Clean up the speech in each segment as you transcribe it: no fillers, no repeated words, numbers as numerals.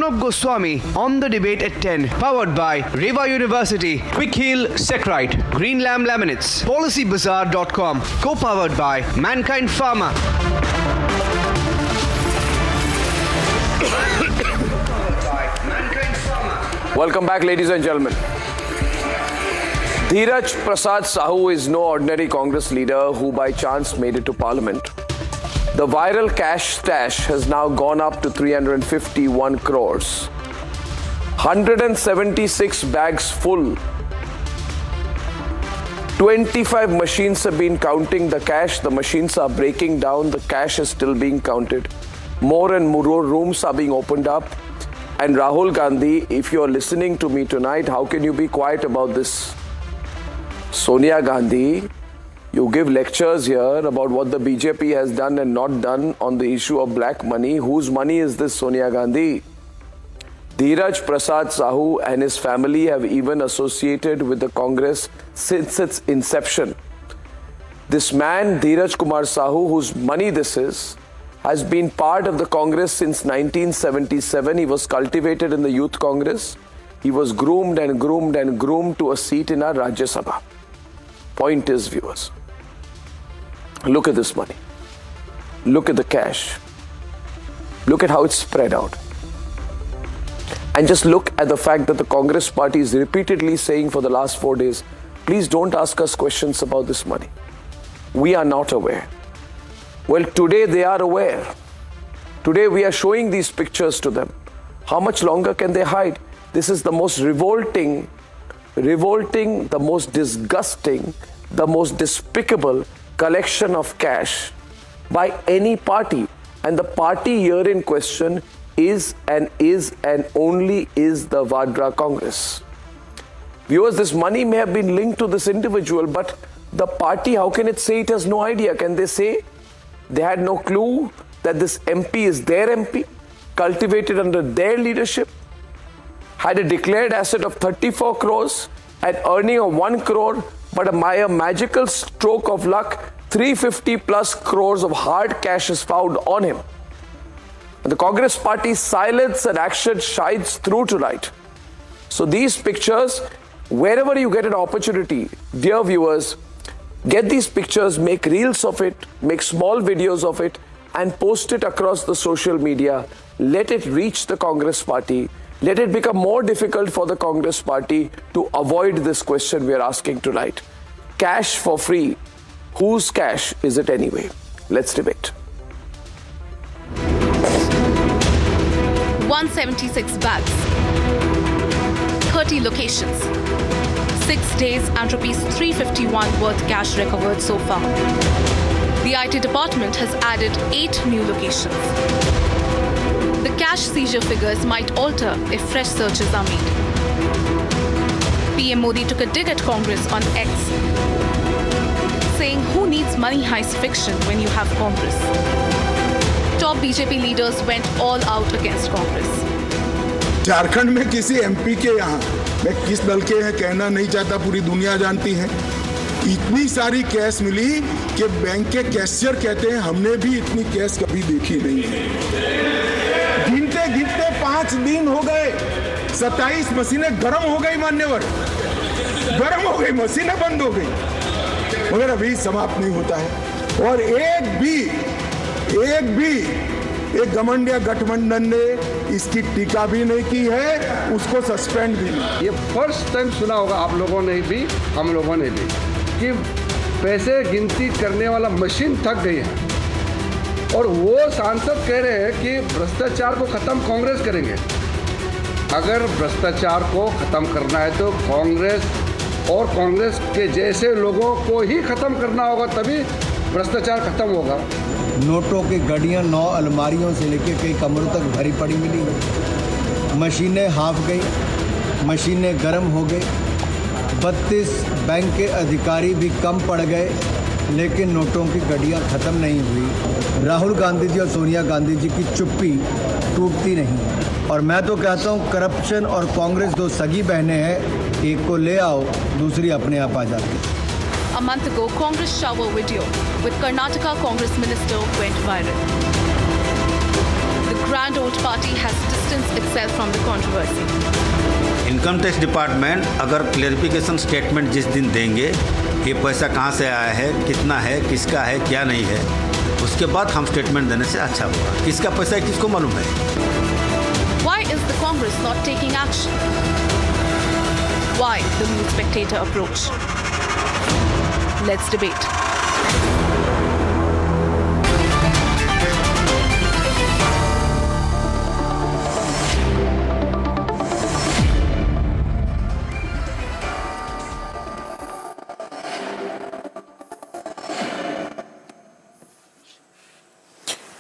Arnab Goswami on the debate at 10. Powered by Reva University, Quick Heal Secrite, Green Lamb Laminates, PolicyBazaar.com. Co-powered by Mankind Pharma. Welcome back, ladies and gentlemen. Dheeraj Sahu is no ordinary Congress leader who by chance made it to Parliament. The viral cash stash has now gone up to 351 crores. 176 bags full. 25 machines have been counting the cash. The machines are breaking down. The cash is still being counted. More and more rooms are being opened up. And Rahul Gandhi, if you are listening to me tonight, how can you be quiet about this? Sonia Gandhi, you give lectures here about what the BJP has done and not done on the issue of black money. Whose money is this, Sonia Gandhi? Dheeraj Sahu and his family have even associated with the Congress since its inception. This man, Dheeraj Kumar Sahu, whose money this is, has been part of the Congress since 1977. He was cultivated in the Youth Congress. He was groomed and groomed and groomed to a seat in our Rajya Sabha. Point is, viewers, look at this money. Look at the cash. Look at how it's spread out. And just look at the fact that the Congress party is repeatedly saying for the last 4 days, please don't ask us questions about this money. We are not aware. Well, today they are aware. Today we are showing these pictures to them. How much longer can they hide? This is the most revolting, the most disgusting, the most despicable collection of cash by any party. And the party here in question is and only is the Vadra Congress. Viewers, this money may have been linked to this individual, but the party, how can it say it has no idea? Can they say they had no clue that this MP is their MP, cultivated under their leadership, had a declared asset of 34 crores and earning of 1 crore, but by a magical stroke of luck, 350 plus crores of hard cash is found on him. And the Congress party's silence and action shines through tonight. So these pictures, wherever you get an opportunity, dear viewers, get these pictures, make reels of it, make small videos of it, and post it across the social media. Let it reach the Congress party. Let it become more difficult for the Congress party to avoid this question we are asking tonight. Cash for free. Whose cash is it anyway? Let's debate. 176 bags, 30 locations, 6 days and rupees 351 worth cash recovered so far. The IT department has added 8 new locations. The cash seizure figures might alter if fresh searches are made. PM Modi took a dig at Congress on X, saying who needs money heist fiction when you have Congress? Top BJP leaders went all out against Congress. Jharkhand में किसी MP के यहाँ, मैं किस दल के हैं कहना नहीं चाहता, पूरी दुनिया जानती है, इतनी सारी कैश मिली कि बैंक के कैशियर कहते हैं हमने भी इतनी कैश कभी देखी नहीं है। गिनते गिनते 5 दिन हो गए, 27 मशीनें गर्म हो गई, मान्यवर गर्म हो गई, मशीनें बंद हो गई, मगर अभी समाप्त नहीं होता है। और एक घमंडिया गठबंधन ने इसकी टीका भी नहीं की है, उसको सस्पेंड भी नहीं। ये फर्स्ट टाइम सुना होगा आप लोगों ने भी, हम लोगों ने भी, कि पैसे गिनती करने वाला मशीन थक गई है और वो सांसद कह रहे हैं कि भ्रष्टाचार को ख़त्म कांग्रेस करेंगे। अगर भ्रष्टाचार को ख़त्म करना है तो कांग्रेस और कांग्रेस के जैसे लोगों को ही ख़त्म करना होगा, तभी भ्रष्टाचार ख़त्म होगा। नोटों की गड्डियाँ 9 अलमारियों से लेकर कई कमरों तक भरी पड़ी मिली। मशीनें हाफ गई, मशीनें गर्म हो गई। 32 बैंक के अधिकारी भी कम पड़ गए, लेकिन नोटों की गड्डियाँ ख़त्म नहीं हुई। राहुल गांधी जी और सोनिया गांधी जी की चुप्पी टूटती नहीं। और मैं तो कहता हूँ करप्शन और कांग्रेस 2 सगी बहनें हैं, एक को ले आओ, दूसरी अपने आप आ जाती है। A month ago, Congress shower video with Karnataka Congress minister went viral. The grand old party has distanced itself from the controversy. Income tax department अगर क्लेरिफिकेशन स्टेटमेंट जिस दिन देंगे ये पैसा कहाँ से आया है, कितना है, किसका है, क्या नहीं है, उसके बाद हम स्टेटमेंट देने से अच्छा होगा। किसका पैसा है किसको मालूम है। Why is the Congress not taking action? Why the new spectator approach? Let's debate.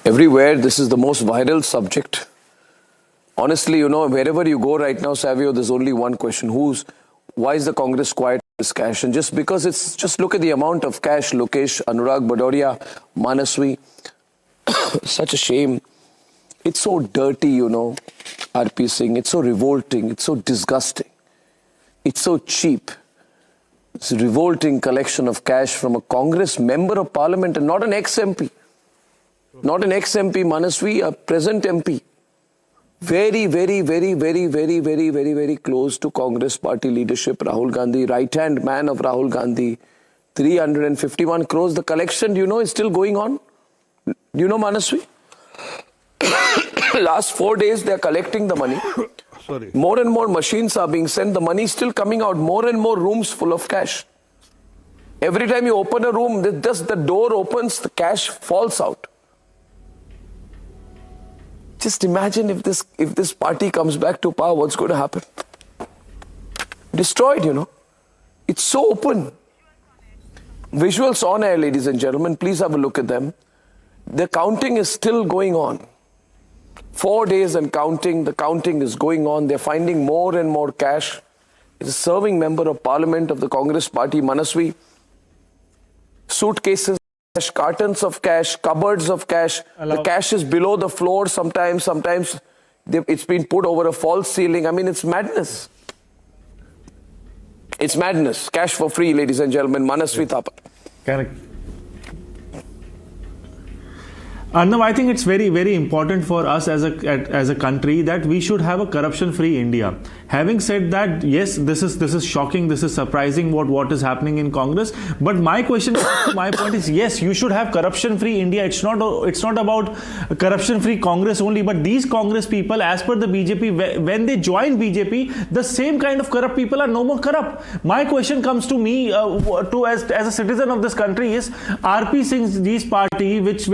Everywhere, this is the most viral subject. Honestly, you know, wherever you go right now, Savio, there's only one question. Why is the Congress quiet on this cash? And just because just look at the amount of cash, Lokesh, Anurag, Badoria, Manaswi. Such a shame. It's so dirty, you know, RP Singh. It's so revolting. It's so disgusting. It's so cheap. It's a revolting collection of cash from a Congress member of parliament and not an ex-MP. Not an ex-MP, Manaswi, a present MP. Very, very, very, very, very, very, very, very close to Congress party leadership, Rahul Gandhi, right-hand man of Rahul Gandhi. 351 crores. The collection, do you know, is still going on? Do you know, Manaswi? Last 4 days, they are collecting the money. Sorry. More and more machines are being sent. The money is still coming out. More and more rooms full of cash. Every time you open a room, just the door opens, the cash falls out. Just imagine if this party comes back to power, what's going to happen? Destroyed, you know. It's so open. Visuals on air, ladies and gentlemen. Please have a look at them. The counting is still going on. 4 days and counting. The counting is going on. They're finding more and more cash. It's a serving member of parliament of the Congress party, Manaswi. Suitcases. Cartons of cash, cupboards of cash. The cash is below the floor sometimes. Sometimes it's been put over a false ceiling. I mean, it's madness. It's madness. Cash for free, ladies and gentlemen. Manasvi Thapa. Correct. Arnab, I think it's very, very important for us as a country that we should have a corruption-free India. Having said that, yes, this is shocking, this is surprising what is happening in Congress. But my question, my point is, yes, you should have corruption-free India. It's not about corruption-free Congress only, but these Congress people, as per the BJP, when they join BJP, the same kind of corrupt people are no more corrupt. My question comes to me, as a citizen of this country, is RP Singh's party, which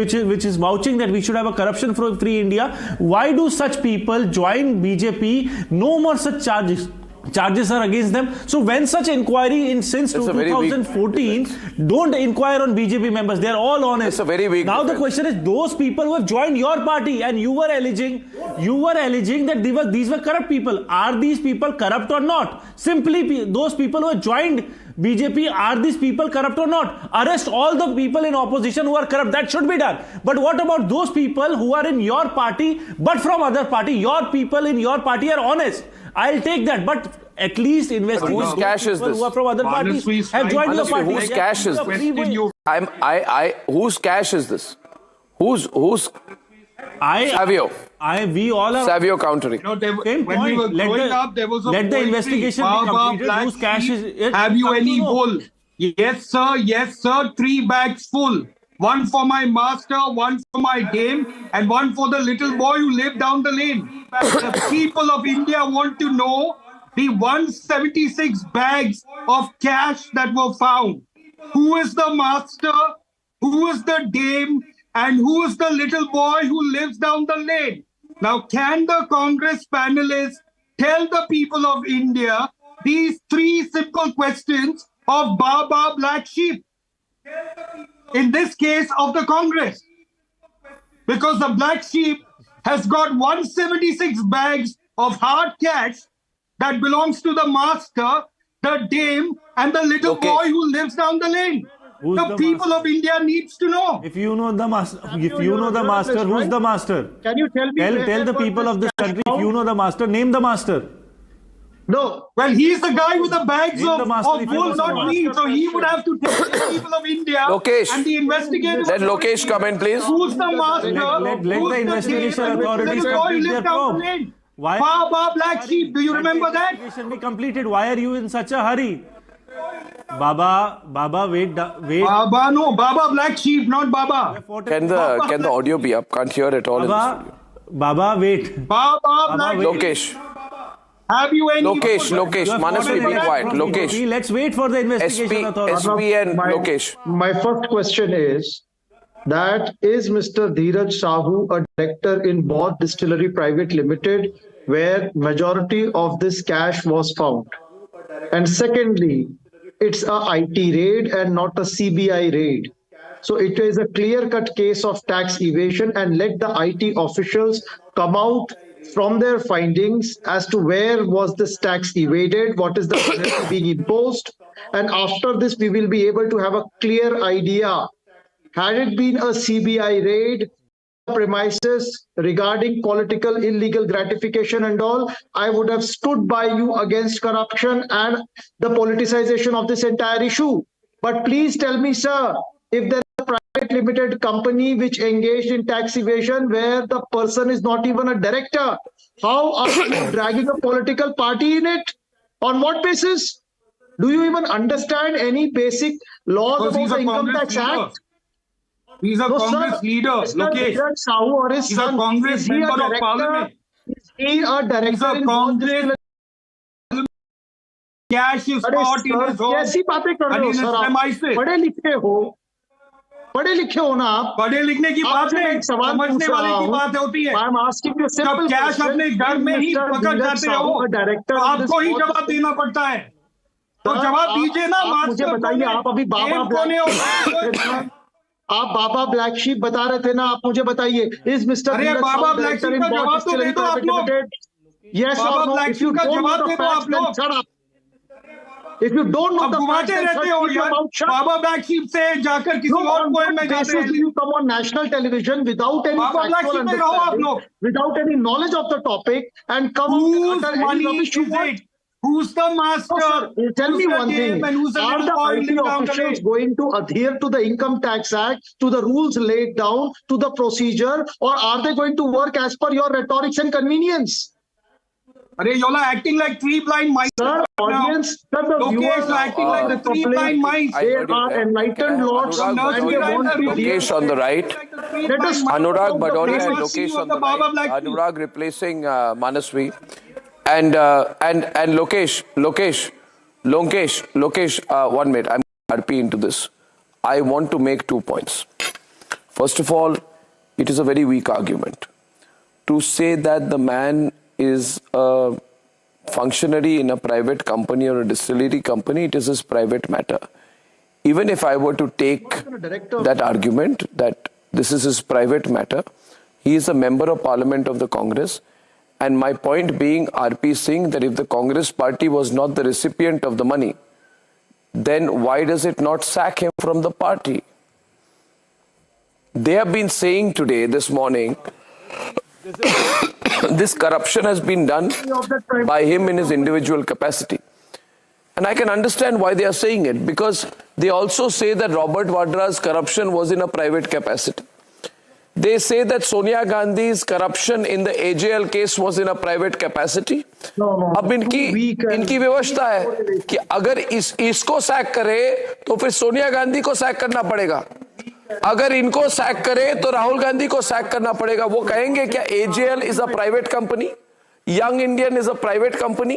is vouching that we should have a corruption-free India. Why do such people join BJP? No more such charges are against them. So when such inquiry since 2014, don't inquire on BJP members. They are all honest. It's a very weak now defense. The question is, those people who have joined your party and you were alleging that these were corrupt people. Are these people corrupt or not? Simply, those people who have joined BJP, are these people corrupt or not? Arrest all the people in opposition who are corrupt. That should be done. But what about those people who are in your party but from other party? Your people in your party are honest. I'll take that. But at least investigate whose cash is this? Who are from other parties have joined your party. Whose cash is this? Whose cash is this? Whose? Savio. We all are. Savio countering. Same when point. we were growing up, there was a let the investigation be completed. Whose cash is it? Have you any wool? Yes, sir. Yes, sir. 3 bags full. One for my master, one for my dame, and one for the little boy who lived down the lane. The people of India want to know the 176 bags of cash that were found. Who is the master? Who is the dame? And who is the little boy who lives down the lane? Now, can the Congress panelists tell the people of India these 3 simple questions of Baba Black Sheep? In this case of the Congress. Because the Black Sheep has got 176 bags of hard cash that belongs to the master, the dame, and the little boy who lives down the lane. The people of India needs to know. If you know the master, who's the master? Can you tell me? Tell the people of this country, if you know the master, name the master. No. Well, he's the guy with the bags of wool, not me. So he would have to tell the people of India and the investigators. Let Lokesh come in, please. Who's the master? Let the investigation authorities complete their probe. Why? Baba Black Sheep, do you remember that? Investigation be completed. Why are you in such a hurry? Baba, wait. Baba, no, Baba Black Sheep, not Baba. Can the audio be up? Can't hear at all in the studio. Baba, wait. Baba Black Sheep. Lokesh. Have you any... Lokesh, Manasvi, be quiet. Lokesh. Let's wait for the investigation authority. SP and Lokesh. My first question is that is Mr. Dheeraj Sahu a director in Bod Distillery Private Limited where majority of this cash was found? And secondly, it's a IT raid and not a CBI raid. So it is a clear-cut case of tax evasion, and let the IT officials come out from their findings as to where was this tax evaded, what is the penalty being imposed, and after this we will be able to have a clear idea. Had it been a CBI raid premises regarding political illegal gratification and all, I would have stood by you against corruption and the politicization of this entire issue. But please tell me, sir, if there is a private limited company which engaged in tax evasion where the person is not even a director, how are you dragging a political party in it? On what basis? Do you even understand any basic laws about the Income Tax Act? He's a Congress leader, Lokesh. He's a Congress member of Parliament. Is he a director? He's a Congress. Cash is caught in his home. कैसी बातें कर रहे हो sir आप? पढ़े लिखे हो ना आप? पढ़े लिखने की बात नहीं, समझने वाले की बात होती है। I'm asking you a simple जब कैश अपने घर में ही पकड़ जाते हो, तो आपको ही जवाब देना पड़ता है। तो जवाब दीजिए ना। मुझे बताइए, आप अभी बाबा ब्लैक शीप बता रहे थे ना, आप मुझे बताइए, is mister Baba black sheep का जवाब तो दे दो आप लोग। यस और no, if you don't know the facts then shut up. If you don't know the facts then रहते हो यार। बाबा ब्लैक शीप से जाकर किसी और पॉइंट में जाते हैं। You come on national television without any factual understanding, without any knowledge of the topic and come on Who's the master? Sir, tell me one thing. Are the IT officials going to adhere to the Income Tax Act, to the rules laid down, to the procedure, or are they going to work as per your rhetorics and convenience? You're acting like three blind mice. Sir, audience, sir, the viewers are acting like the three blind mice. They are enlightened lords and they want to hear. Lokesh on the right. Anurag Badoria and Lokesh on the right. Anurag replacing Manasvi. And Lokesh, 1 minute. I'm RP into this. I want to make 2 points. First of all, it is a very weak argument to say that the man is a functionary in a private company or a distillery company. It is his private matter. Even if I were to take that argument that this is his private matter, he is a member of Parliament of the Congress. And my point being, RP Singh, that if the Congress party was not the recipient of the money, then why does it not sack him from the party? They have been saying today, this morning, this corruption has been done by him in his individual capacity. And I can understand why they are saying it, because they also say that Robert Vadra's corruption was in a private capacity. They say that Sonia Gandhi's corruption in the AJL case was in a private capacity. अब इनकी व्यवस्था है कि अगर इसको sac करे तो फिर सोनिया गांधी को सैक करना पड़ेगा, अगर इनको सैक करे तो राहुल गांधी को सैक करना पड़ेगा। वो कहेंगे क्या AJL is a private company, young Indian is a private company?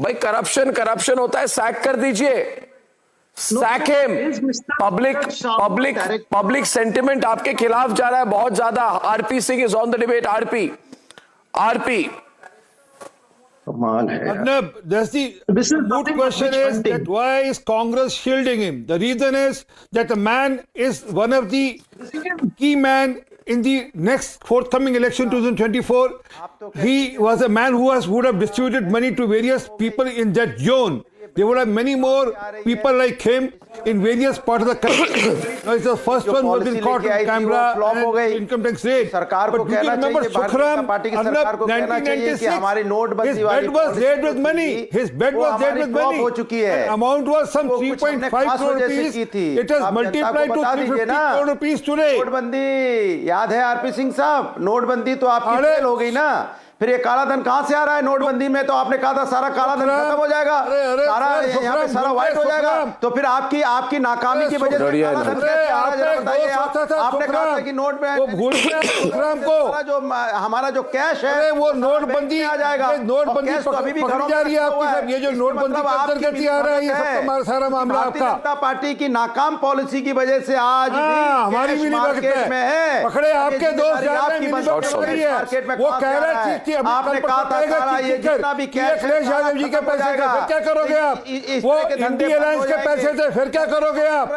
भाई करप्शन होता है, सैक कर दीजिए, sack him. Public sentiment आपके खिलाफ जा रहा है बहुत ज्यादा। RP Singh is on the debate. RP. Arnab, the good question is that why is Congress shielding him? The reason is that the man is one of the key man in the next forthcoming election 2024. He was a man who would have distributed money to various people in that zone. There would have many more people like him in various parts of the country. Now, it's the first one who has been caught on camera and income tax raid. But do you remember Sukhram, Arnab, 1996? His bed was laid with money. The amount was some 3.5 crore rupees. It has multiplied to 350 crore rupees today. नोटबंदी याद है RP Singh साहब? नोटबंदी तो आपकी fail हो गई ना। फिर ये काला धन कहां से आ रहा है? नोटबंदी में तो आपने कहा था सारा काला धन खत्म हो जाएगा, सारा यहाँ पे सारा व्हाइट हो जाएगा। तो फिर आपकी नाकामी की वजह से काला धन कैसे आ रहा है बताइए। आपने कहा था कि नोट में को जो हमारा जो कैश है वो नोटबंदी आ जाएगा। नोटबंदी अभी भी पकड़ी जा रही है आपकी सब। ये जो नोटबंदी का अंतर्गत आ रहा है, ये सब हमारा सारा मामला आपका। भारतीय जनता पार्टी की नाकाम पॉलिसी की वजह से आज हमारी मार्केट में है। पकड़े आपके दोस्त मार्केट में वो कह रहे थे आपने कहा था ये जितना भी कैश अखिलेश यादव जी के पैसे थे, फिर क्या करोगे आप? वो इंडी अलायंस के पैसे थे, फिर क्या करोगे आप?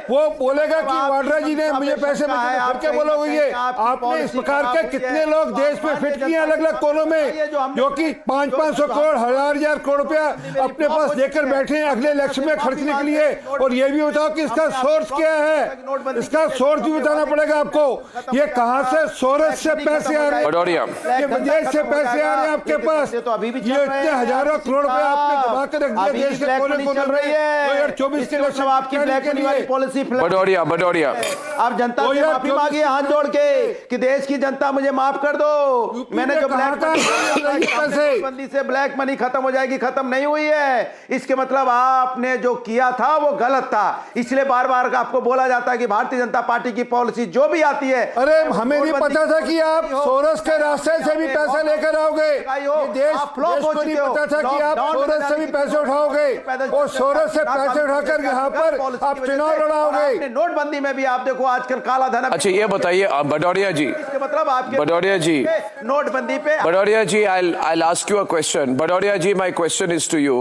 वो बोलेगा कि वाड्रा जी ने मुझे पैसे भेजे, फिर क्या बोलोगे? ये आपने इस प्रकार के कितने लोग देश में फिट किए अलग अलग कोनों में, जो कि 500 करोड़, हजार करोड़ रुपया अपने पास लेकर बैठे हैं अगले इलेक्शन में खर्चने के लिए। और ये भी बताओ कि इसका सोर्स क्या है, इसका सोर्स भी बताना पड़ेगा आपको। ये कहां से सोर्स से पैसे आ रहे हैं, ये विदेश से पैसे आ रहे हैं आपके पास। तो अभी भी ये इतने हजारों करोड़ रुपए आपने दबा के रख दिया देश के कोने कोने में। 2024 के इलेक्शन आपकी ब्लैक मनी वाली पॉलिसी बढ़ोरिया आप जनता से माफी मांगिए हाथ जोड़ के कि देश की जनता मुझे माफ कर दो। मैंने जो नोटबंदी से ब्लैक मनी खत्म हो जाएगी, खत्म नहीं हुई है। इसके मतलब आपने जो किया था वो गलत था, इसलिए बार बार आपको बोला जाता है कि भारतीय जनता पार्टी की पॉलिसी जो भी आती है। अरे हमें नहीं पता था कि आप सोरस के रास्ते से भी पैसा लेकर आओगे। देश को नहीं पता था कि आप सोरस से भी पैसे उठाओगे और सोरस से पैसे उठाकर यहाँ पर आप चुनाव लड़ाओगे। नोटबंदी में भी आप देखो आजकल काला धन। अच्छा ये बताइए भदौरिया जी, मतलब आपके भदौरिया जी, नोटबंदी पे भदौरिया जी, I'll ask you a question. Bhadauria ji, my question is to you.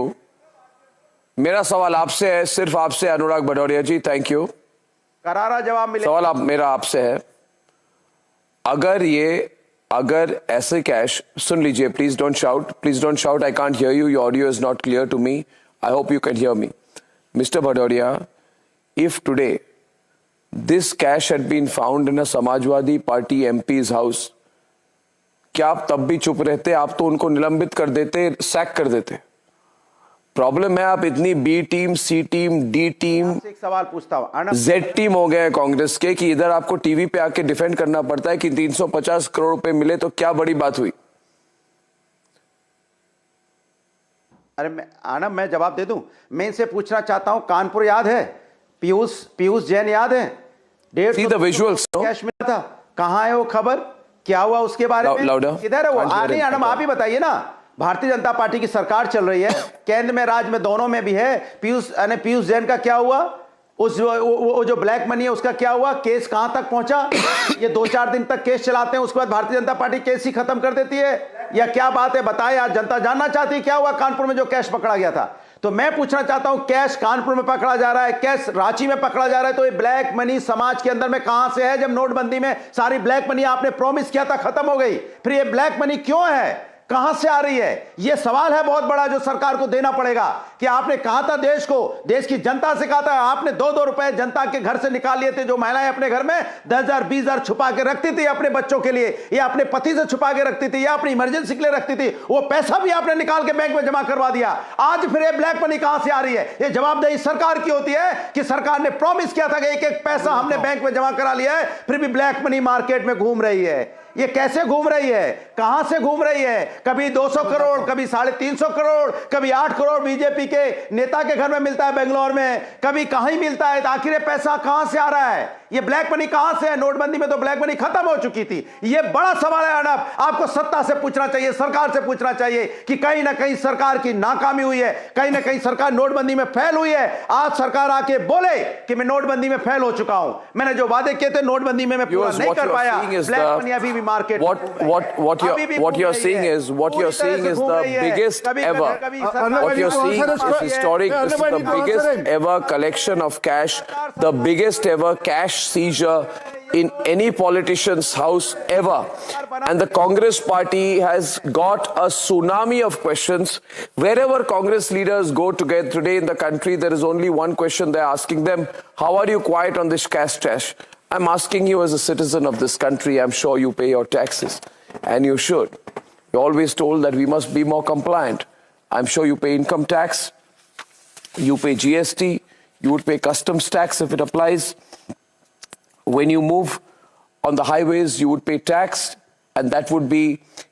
मेरा सवाल आपसे है, सिर्फ आपसे, अनुराग भदौरिया जी, थैंक यू। करारा जवाब मिले। सवाल मेरा आपसे है, अगर ऐसे कैश, सुन लीजिए, please don't shout, I can't hear you, your audio is not clear to me, I hope you can hear me. Mister Bhadauria, if today this cash had been found in a Samajwadi Party MP's house, क्या आप तब भी चुप रहते? आप तो उनको निलंबित कर देते, सैक कर देते। प्रॉब्लम है आप इतनी B team, C team, D team, एक सवाल पूछता हूं, Z टीम हो गए कांग्रेस के कि इधर आपको टीवी पे आके डिफेंड करना पड़ता है कि 350 करोड़ रुपए मिले तो क्या बड़ी बात हुई? अरे आनंद, मैं जवाब दे दूं। मैं इनसे पूछना चाहता हूं, कानपुर याद है? पीयूष जैन याद है? 150 कैश मिला था, कहां है वो खबर? क्या हुआ उसके बारे में? किधर है वो? नहीं आनंद, आप ही बताइए ना। भारतीय जनता पार्टी की सरकार चल रही है, केंद्र में राज्य में दोनों में भी है। पीयूष जैन का क्या हुआ? वो जो ब्लैक मनी है उसका क्या हुआ? केस कहां तक पहुंचा? ये 2-4 दिन तक केस चलाते हैं, उसके बाद भारतीय जनता पार्टी केस ही खत्म कर देती है, या क्या बात है? बताएं, आज जनता जानना चाहती है क्या हुआ कानपुर में जो कैश पकड़ा गया था। तो मैं पूछना चाहता हूं, कैश कानपुर में पकड़ा जा रहा है, कैश रांची में पकड़ा जा रहा है, तो ये ब्लैक मनी समाज के अंदर में कहां से है? जब नोटबंदी में सारी ब्लैक मनी आपने प्रॉमिस किया था खत्म हो गई, फिर ये ब्लैक मनी क्यों है? कहां से आ रही है? यह सवाल है बहुत बड़ा जो सरकार को देना पड़ेगा कि आपने कहा था देश की जनता से कहा था, आपने 2-2 रुपए जनता के घर से निकाल लिए थे। जो महिलाएं अपने घर में 10,000 20,000 छुपा के रखती थी अपने बच्चों के लिए, या अपने पति से छुपा के रखती थी, या अपनी इमरजेंसी के लिए रखती थी, वो पैसा भी आपने निकाल के बैंक में जमा करवा दिया। आज फिर ये ब्लैक मनी कहां से आ रही है? ये जवाबदेही सरकार की होती है कि सरकार ने प्रॉमिस किया था कि एक पैसा हमने बैंक में जमा करा लिया है, फिर भी ब्लैक मनी मार्केट में घूम रही है। ये कैसे घूम रही है? कहां से घूम रही है? कभी 200 करोड़, कभी 350 करोड़, कभी 8 करोड़ बीजेपी के नेता के घर में मिलता है बेंगलोर में, कभी कहीं मिलता है। आखिर पैसा कहां से आ रहा है? ये ब्लैक मनी कहां से है? नोटबंदी में तो ब्लैक मनी खत्म हो चुकी थी। ये बड़ा सवाल है अर्नब, आपको सत्ता से पूछना चाहिए, सरकार से पूछना चाहिए कि कहीं ना कहीं सरकार की नाकामी हुई है, कहीं ना कहीं सरकार नोटबंदी में फेल हुई है। आज सरकार आके बोले कि मैं नोटबंदी में फेल हो चुका हूं, मैंने जो वादे किए थे नोटबंदी में मैं पूरा नहीं कर पाया। ब्लैक मनी अभी भी market. What you're seeing is the biggest ever. What you're seeing is historic. This is the biggest ever collection of cash, the biggest ever cash seizure in any politician's house ever. And the Congress party has got a tsunami of questions. Wherever Congress leaders go together today in the country, there is only one question they're asking them: how are you quiet on this cash trash? I'm asking you as a citizen of this country, I'm sure you pay your taxes, and you should. You're always told that we must be more compliant. I'm sure you pay income tax, you pay GST, you would pay customs tax if it applies. When you move on the highways, you would pay tax, and that would be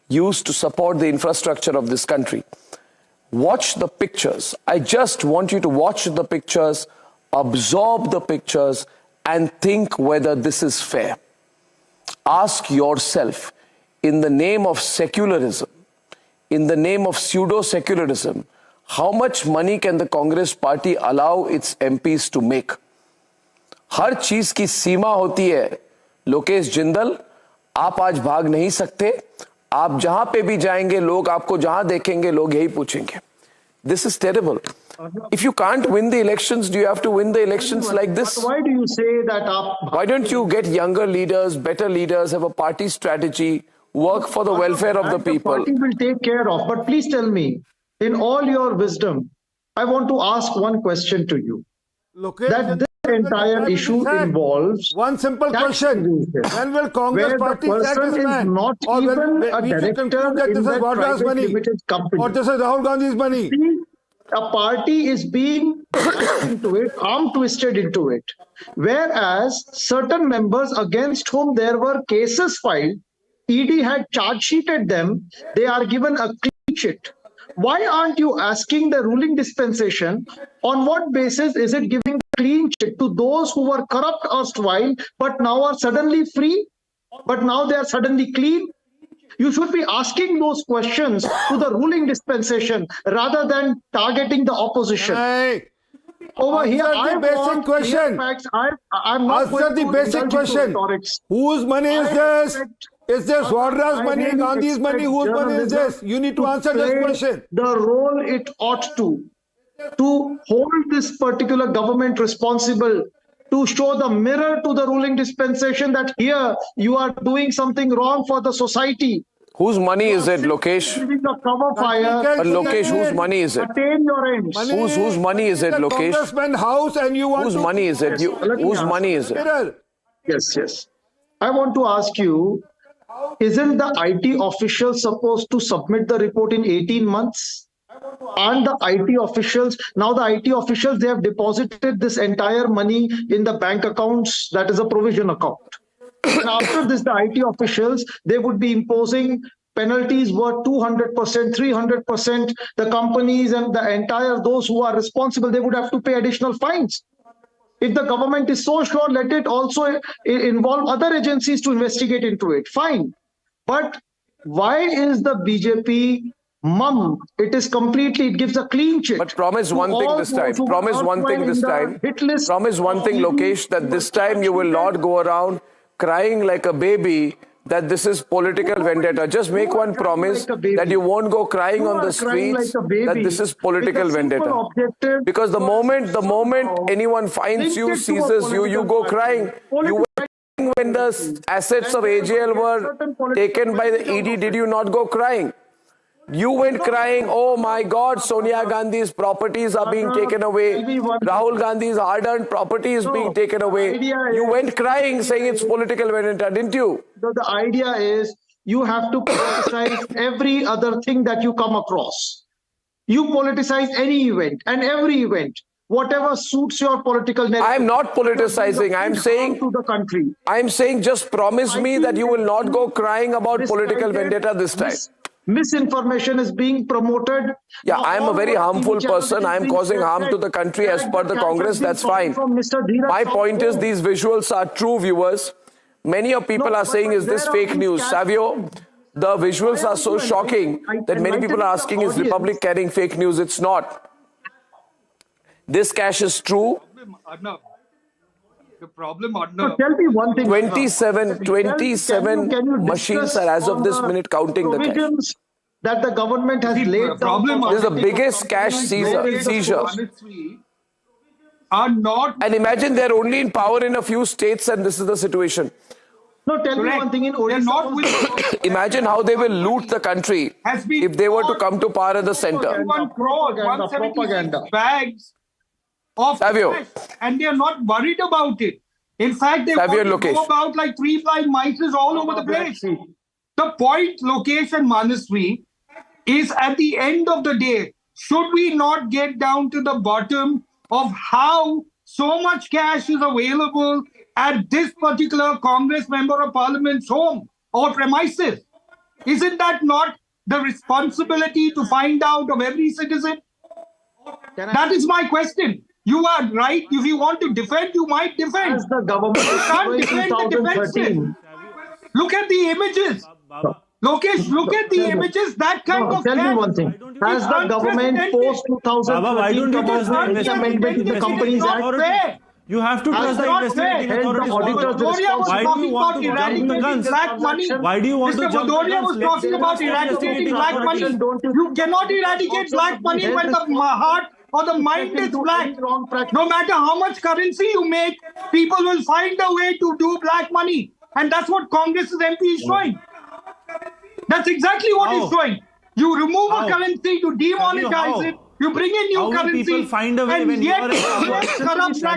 used to support the infrastructure of this country. Watch the pictures. I just want you to watch the pictures, absorb the pictures, and think whether this is fair. Ask yourself, in the name of secularism, in the name of pseudo-secularism, how much money can the Congress party allow its MPs to make? हर चीज की सीमा होती है। लोकेश जिंदल, आप आज भाग नहीं सकते। आप जहां पे भी जाएंगे, लोग आपको जहां देखेंगे, लोग यही पूछेंगे। This is terrible. If you can't win the elections, do you have to win the elections like this? But why do you say that? Why don't you get younger leaders, better leaders, have a party strategy, work for the welfare of the people? The party will take care of. But please tell me, in all your wisdom, I want to ask one question to you. That this entire issue involves one simple question: when will Congress party sack this man? Not or even when a we should conclude that this is God's money, or this is Rahul Gandhi's money? A party is being into it, arm twisted into it, whereas certain members against whom there were cases filed, ED had charge sheeted them, they are given a clean sheet. Why aren't you asking the ruling dispensation on what basis is it giving clean sheet to those who were corrupt erstwhile but now are suddenly free, but now they are suddenly clean? You should be asking those questions to the ruling dispensation rather than targeting the opposition. Hey, over here, I want basic question. Facts. I'm not answer the basic question. Whose money is this? Is this Wadra's money, Gandhi's money? Whose money is this? You need to answer this question. The role it ought to hold this particular government responsible, to show the mirror to the ruling dispensation that here you are doing something wrong for the society. Whose money is it, Lokesh? But Lokesh, whose money is it? Attain your ends. Whose money is it, Lokesh? House and you want whose money is it? Whose money is it? Yes. I want to ask you, isn't the IT official supposed to submit the report in 18 months? And the IT officials, now the IT officials, they have deposited this entire money in the bank accounts, that is a provision account. And after this, the IT officials, they would be imposing penalties worth 200%, 300%. The companies and the entire, those who are responsible, they would have to pay additional fines. If the government is so sure, let it also involve other agencies to investigate into it. Fine. But why is the BJP mum? It is completely, it gives a clean sheet. But promise one thing this time. Promise one thing this time. Promise one thing, Lokesh, that this time you will not go around crying like a baby that this is political vendetta. Just make one promise that you won't go crying on the streets that this is political vendetta. Because the moment anyone finds you, seizes you, you go crying. You were crying when the assets of AJL were taken by the ED. Did you not go crying? You went crying, oh my God, Sonia Gandhi's properties are being taken away. Rahul Gandhi's hard-earned property is being taken away. You went crying saying it's political vendetta, didn't you? The idea is you have to politicize every other thing that you come across. You politicize any event and every event, whatever suits your political narrative. I'm not politicizing. I'm saying to the country. I'm saying just promise me that you will not go crying about political vendetta this time. Misinformation is being promoted. Yeah, I'm a very harmful person. I'm causing harm to the country as per the Congress. That's fine. My point is these visuals are true, viewers. Many of people are saying, is this fake news? Savio, the visuals are so shocking that many people are asking, is Republic carrying fake news? It's not. This cash is true. The problem, Arnab. Tell me one thing. 27 machines are as of this minute counting the cash. That the government has laid down. This is the biggest cash seizure. Are not. And imagine they're only in power in a few states and this is the situation. No, tell me one thing. In Odisha, imagine how they will loot the country if they were to come to power at the center. 1 crore, 176 bags of cash, and they are not worried about it. In fact, they want to go about like three blind mice all over the place. The point, Lokesh and Manaswi, is at the end of the day, should we not get down to the bottom of how so much cash is available at this particular Congress member of Parliament's home or premises? Isn't that not the responsibility to find out of every citizen? That is my question. You are right. If you want to defend, you might defend. As the government you can't defend the defenseless. Look at the images. Lokesh, look at the images. That kind of tell me one thing. Has the government post 2013 come out with amendment in the Companies Act? You have to trust the investigating authorities. Why do you want to jump the guns? Why do you want to jump the guns? Was talking about eradicating black money. You cannot eradicate black money when the heart or the mind is black. No matter how much currency you make, people will find a way to do black money. And that's what Congress's MP is showing. That's exactly what he's showing. You remove a currency to demonetize it. You bring in new currency. People find a way when you are in power?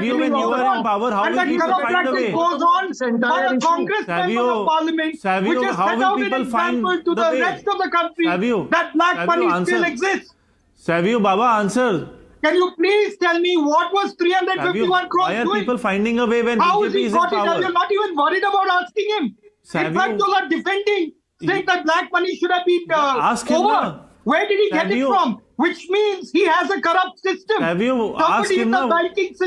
When you are in power, how will people find a way? Goes on by a Congress member of parliament, which has set out an example to the rest of the country that black money still exists. Savio Baba, answer. Can you please tell me what was 351 crores doing? Why are people finding a way when BJP is in power? You're not even worried about asking him. In fact, those are defending, saying that black money should have been over. Where did he get it from? Which means he has a corrupt system. Have you asked him now?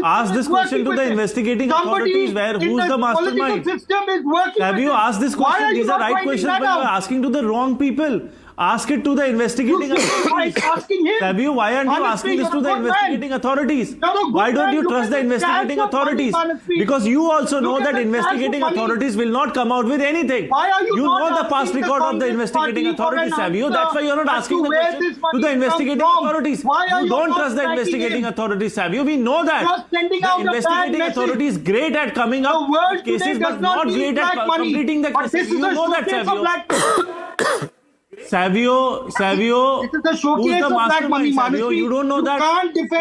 Ask this question to the investigating authorities. Who's the mastermind? Have you asked this question? These are right questions, but you are asking to the wrong people. Ask it to the investigating authorities. Savio, why aren't you asking this to the investigating authorities? Why don't you trust the investigating authorities? Because you also know that investigating authorities will not come out with anything. You know the past record of the investigating authorities, Savio. That's why you're not asking the question to the investigating authorities. You don't trust the investigating authorities, Savio. We know that. The investigating authorities great at coming up with cases, but not great at completing the cases. You know that, Savio. Savio, who's the mastermind, Savio? You don't know that.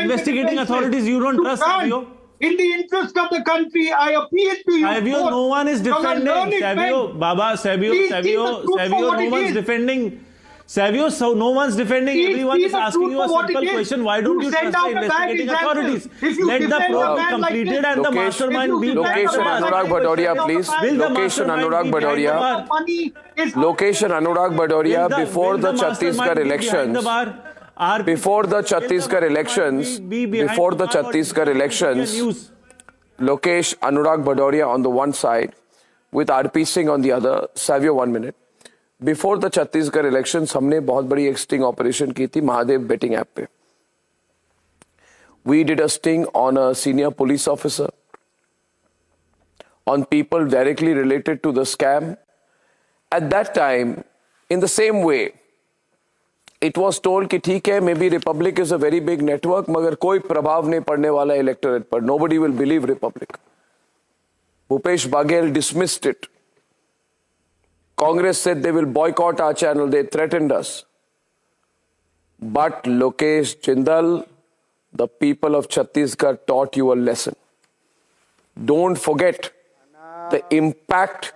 Investigating authorities, you don't trust, Savio. In the interest of the country, I appeal to you. Savio, no one is defending. Savio, Baba, Savio, no one's defending. Savio, so no one's defending. Everyone is asking you a simple question. Why don't you trust the investigating authorities? Let the probe be completed and the mastermind be Location Anurag Bhadoria, please. Location Anurag Bhadoria. Location Anurag Bhadoria before the Chhattisgarh elections. Before the Chhattisgarh elections, Lokesh Anurag Bhadoria on the one side with RP Singh on the other. Savio, 1 minute. Before the Chhattisgarh elections, हमने बहुत बड़ी एक sting operation की थी Mahadev betting app पे. We did a sting on a senior police officer, on people directly related to the scam. At that time, in the same way, it was told कि ठीक है, maybe Republic is a very big network, मगर कोई प्रभाव नहीं पड़ने वाला electorate पर. Nobody will believe Republic. Bhupesh Baghel dismissed it. Congress said they will boycott our channel. They threatened us. But Lokesh Jindal, the people of Chhattisgarh taught you a lesson. Don't forget the impact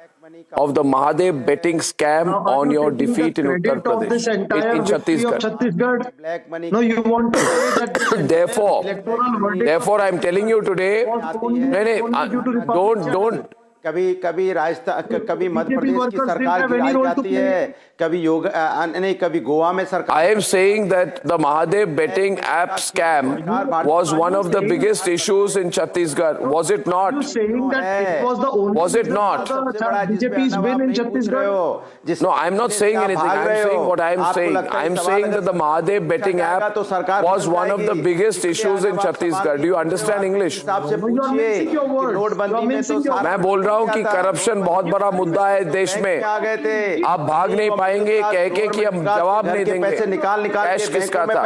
of the Mahadev betting scam on your defeat in Uttar Pradesh, in Chhattisgarh. No, you want to say that therefore I'm telling you today, don't. कभी राजस्थान, कभी मध्य प्रदेश की सरकार गिराई जाती है, कभी गोवा में सरकार. I am saying that the Mahadev betting app scam was one of the biggest issues in Chhattisgarh. Was it not? Are you saying that it was the only? Was it not? BJP's win in Chhattisgarh? No, I'm not saying anything. I'm saying what I'm saying. I'm saying that the Mahadev betting app was one of the biggest issues in Chhattisgarh. Do you understand English? मैं बोल रहा हूँ कि corruption बहुत बड़ा मुद्दा है देश में. आप भाग नहीं पाएंगे कह के कि हम जवाब नहीं देंगे. पैसे निकाल कैश किसका था?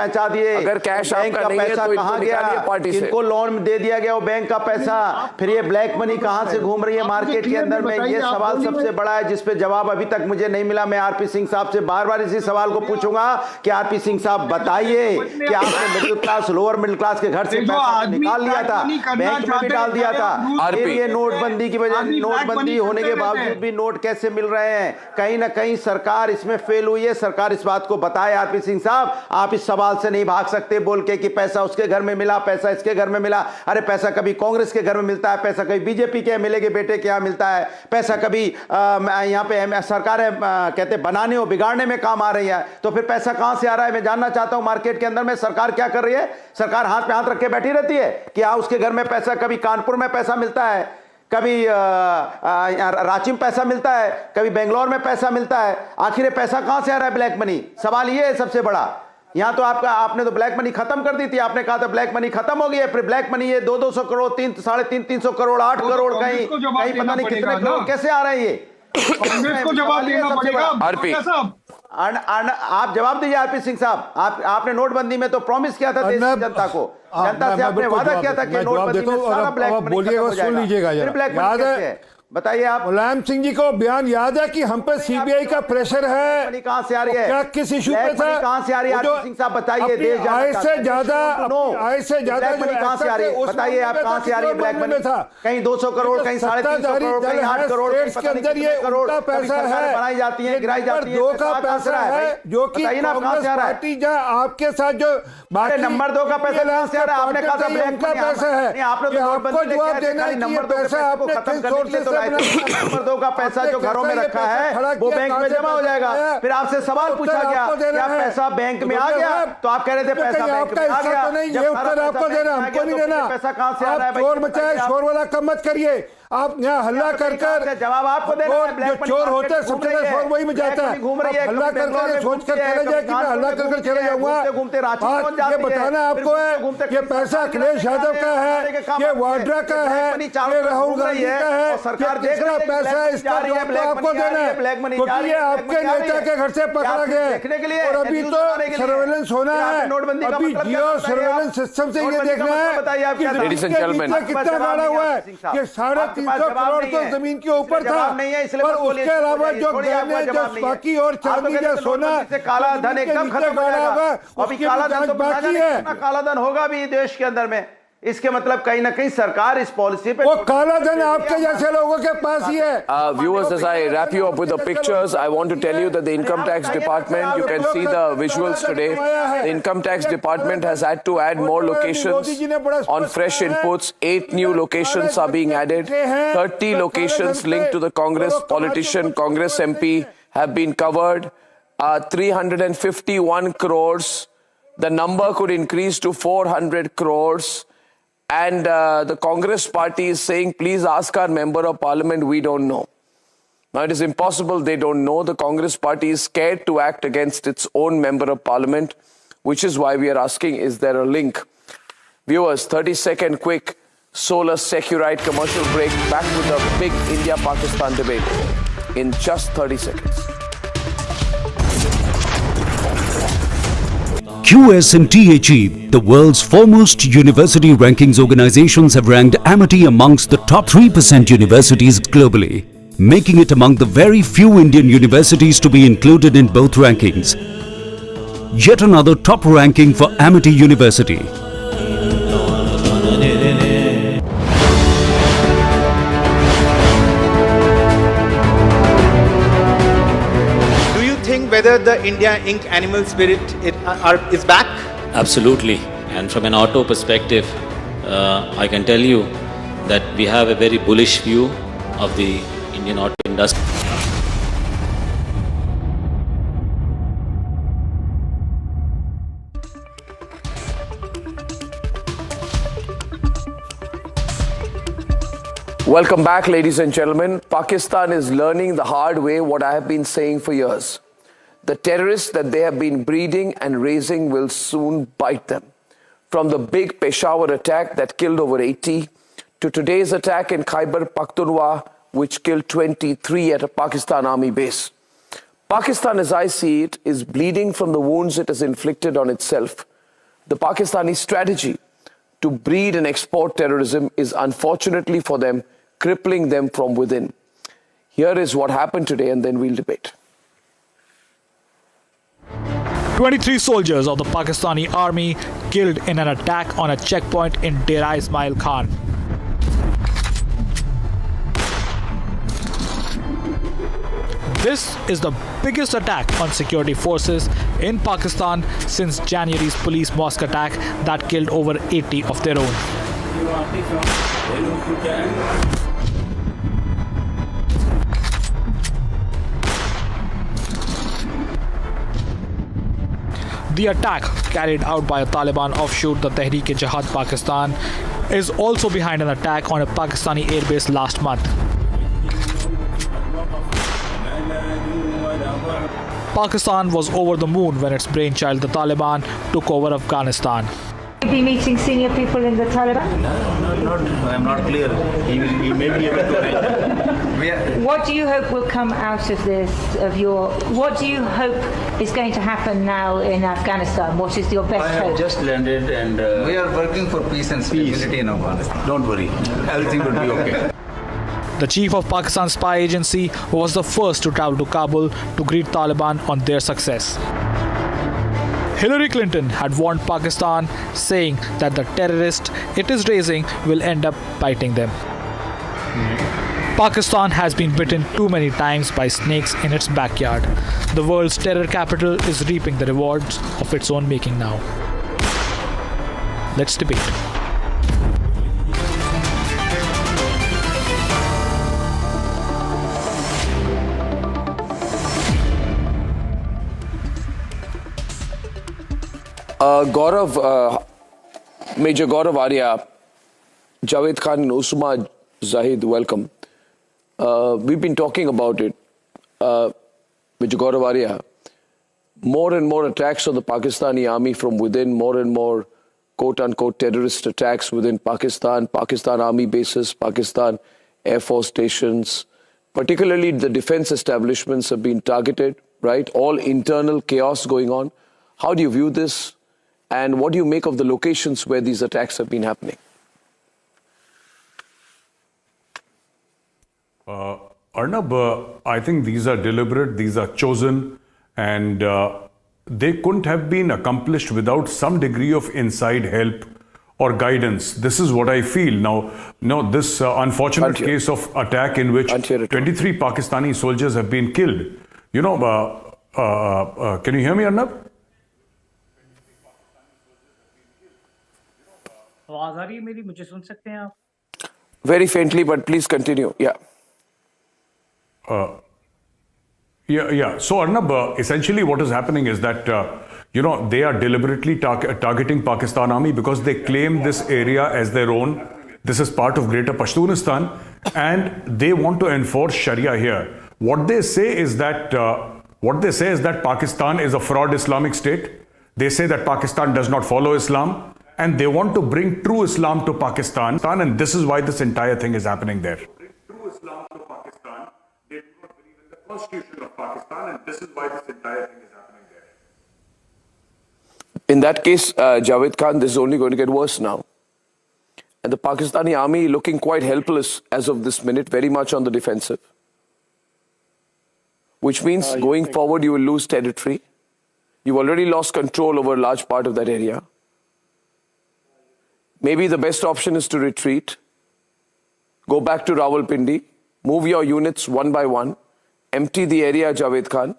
अगर कैश आपका नहीं है तो इनको निकालिए पार्टी से. इनको लोन दे दिया गया वो बैंक का पैसा, फिर ये ब्लैक मनी कहां से घूम रही है मार्केट के अंदर में? ये सवाल सबसे बड़ा है जिस पे जवाब अभी तक मुझे नहीं मिला. मैं आरपी सिंह साहब से बार-बार इसी सवाल को पूछूंगा कि आरपी सिंह साहब बताइए कि आपने middle class, lower middle class के घर से पैसा निकाल लिया था, बैंक में भी डाल दिया था, फिर ये नोटबंदी की वजह नोटबंदी होने के बावजूद भी नोट कैसे मिल रहे हैं? कहीं ना कहीं सरकार इसमें फेल हुई है। सरकार इस बात को बताए। आरपी सिंह साहब, आप इस सवाल से नहीं भाग सकते बोल के कि पैसा उसके घर में मिला, पैसा इसके घर में मिला। अरे पैसा कभी कांग्रेस के घर में मिलता है, पैसा कभी बीजेपी के एमएलए के बेटे के यहाँ मिलता है, पैसा कभी यहाँ पे सरकार कहते बनाने और बिगाड़ने में काम आ रही है। तो फिर पैसा कहां से आ रहा है? मैं जानना चाहता हूं मार्केट के अंदर में सरकार क्या कर रही है? सरकार हाथ पे हाथ रख के बैठी रहती है कि हाँ उसके घर में पैसा, कभी कानपुर में पैसा मिलता है, कभी रांची में पैसा मिलता है, कभी बेंगलोर में पैसा मिलता है। आखिर पैसा कहां से आ रहा है? Black money. सवाल ये है सबसे बड़ा। यहां तो आपने तो ब्लैक मनी खत्म कर दी थी। आपने कहा था ब्लैक मनी खत्म हो गई है, फिर ब्लैक मनी ये 200 करोड़, 300 करोड़, 8 करोड़, कहीं पता नहीं कितने करोड़ कैसे आ रहे हैं ये? कांग्रेस को जवाब देना पड़ेगा। आरपी आप जवाब दीजिए। आरपी सिंह साहब, आपने नोटबंदी में तो प्रॉमिस किया था देश की जनता को, जनता से आपने वादा किया था कि नोटबंदी में सारा ब्लैक मनी खत्म हो जाएगा। फिर ब्लैक मनी कैसे है? बताइए आप। मुलायम सिंह जी को बयान याद है कि हम पे सीबीआई का प्रेशर है? कहां से आ रही है? क्या किस इशू पे था? कहां से आ रही है? आरपी सिंह साहब बताइए। देश आय से ज्यादा ब्लैक मनी कहां से आ रही है? बताइए आप, कहां से आ रही है ब्लैक मनी? कहीं 200 करोड़, कहीं 350 करोड़, कहीं 8 करोड़, के अंदर ये उनका पैसा है, बनाई जाती है, गिराई जाती है। 2 का पैसा है जो कि कांग्रेस पार्टी आपके साथ जो नंबर 2 का पैसा कहां से आ रहा है? आपने कहा था ब्लैक का पैसा है। आपने आपको जवाब देना है कि ये पैसा आपने खत्म करने के लिए नंबर 2 का पैसा जो घरों में रखा है वो बैंक में जमा हो जाएगा। फिर आपसे सवाल पूछा गया क्या पैसा बैंक में आ गया? तो आप कह रहे थे पैसा बैंक में आ गया। ये उत्तर आपको देना, हमको नहीं देना। पैसा कहां से आ रहा है? शोर मचाए, शोर वाला कम मत करिए। आप यहाँ हल्ला कर जवाब आपको देना है। जो चोर होते हैं सबसे ज्यादा शोर वही में जाता है। घूम रही है, हल्ला कर सोच कर चले जाए कि मैं हल्ला कर चले जाऊंगा। घूमते ये बताना आपको है ये पैसा अखिलेश यादव का है, ये वाड्रा का है, ये राहुल गांधी का है, सरकार किसका पैसा है? इसका जवाब आपको देना है, क्योंकि ये आपके नेता के घर से पकड़ा गया है। और अभी तो सर्वेलेंस होना है, अभी जियो सर्वेलेंस सिस्टम से ये देखना है कि कितना गाड़ा हुआ है। ये 350 करोड़ तो जमीन के ऊपर था, पर उसके अलावा जो गहने, जो बाकी और चांदी या सोना, काला धन एकदम खत्म हो जाएगा। अभी काला धन तो बाकी है, काला धन होगा भी देश के अंदर में। इसके मतलब कहीं ना कहीं सरकार इस पॉलिसी पे वो काला धन आपके जैसे लोगों के पास ही है। Viewers, as I wrap you up with the pictures, I want to tell you that the Income Tax Department, you can see the visuals today. The Income Tax Department has had to add more locations on fresh inputs. 8 new locations are being added. 30 locations linked to the Congress politician, Congress MP have been covered. 351 crores. The number could increase to 400 crores. And the Congress party is saying, please ask our member of parliament, we don't know. Now, it is impossible they don't know. The Congress party is scared to act against its own member of parliament, which is why we are asking, is there a link? Viewers, 30-second quick solar Securite commercial break. Back with the big India-Pakistan debate in just 30 seconds. QS&THE, the world's foremost university rankings organizations, have ranked Amity amongst the top 3% universities globally, making it among the very few Indian universities to be included in both rankings. Yet another top ranking for Amity University. Whether the India Inc. animal spirit is back? Absolutely. And from an auto perspective, I can tell you that we have a very bullish view of the Indian auto industry. Welcome back, ladies and gentlemen. Pakistan is learning the hard way what I have been saying for years. The terrorists that they have been breeding and raising will soon bite them. From the big Peshawar attack that killed over 80 to today's attack in Khyber Pakhtunkhwa, which killed 23 at a Pakistan army base. Pakistan, as I see it, is bleeding from the wounds it has inflicted on itself. The Pakistani strategy to breed and export terrorism is, unfortunately for them, crippling them from within. Here is what happened today, and then we'll debate. 23 soldiers of the Pakistani army killed in an attack on a checkpoint in Dera Ismail Khan. This is the biggest attack on security forces in Pakistan since January's police mosque attack that killed over 80 of their own. The attack, carried out by a Taliban offshoot, the Tehreek-e-Jihad Pakistan, is also behind an attack on a Pakistani airbase last month. Pakistan was over the moon when its brainchild, the Taliban, took over Afghanistan. Will you be meeting senior people in the Taliban? No, I'm not clear. He may be able to. What do you hope will come out of this? What do you hope is going to happen now in Afghanistan? What is your best hope? I have just landed and we are working for peace and stability in Afghanistan. Don't worry, everything will be okay. The chief of Pakistan's spy agency was the first to travel to Kabul to greet Taliban on their success. Hillary Clinton had warned Pakistan, saying that the terrorist it is raising will end up biting them. Pakistan has been bitten too many times by snakes in its backyard. The world's terror capital is reaping the rewards of its own making now. Let's debate. Major Gaurav Arya, Javed Khan and Usma Zahid, welcome. We've been talking about it. Major Gaurav Arya, more and more attacks on the Pakistani army from within, more and more quote-unquote terrorist attacks within Pakistan, Pakistan army bases, Pakistan Air Force stations, particularly the defense establishments have been targeted, right? All internal chaos going on. How do you view this? And what do you make of the locations where these attacks have been happening? Arnab, I think these are deliberate, these are chosen, and they couldn't have been accomplished without some degree of inside help or guidance. This is what I feel. Now, this unfortunate case of attack in which 23 Pakistani soldiers have been killed. You know, can you hear me, Arnab? आवाज आ रही है मेरी, मुझे सुन सकते हैं आप? Very faintly, but please continue. Yeah. Yeah. So, Arnab, essentially what is happening is that, they are deliberately targeting Pakistan Army because they claim this area as their own. This is part of Greater Pashtunistan, and they want to enforce Sharia here. What they say is that Pakistan is a fraud Islamic state. They say that Pakistan does not follow Islam. And they want to bring true Islam to Pakistan, and this is why this entire thing is happening there. True Islam to Pakistan. They do not believe in the constitution of Pakistan, and this is why this entire thing is happening there. In that case, Javed Khan, this is only going to get worse now. And the Pakistani army looking quite helpless as of this minute, very much on the defensive. Which means going forward, you will lose territory. You've already lost control over a large part of that area. Maybe the best option is to retreat, go back to Rawalpindi, move your units one by one, empty the area, Javed Khan.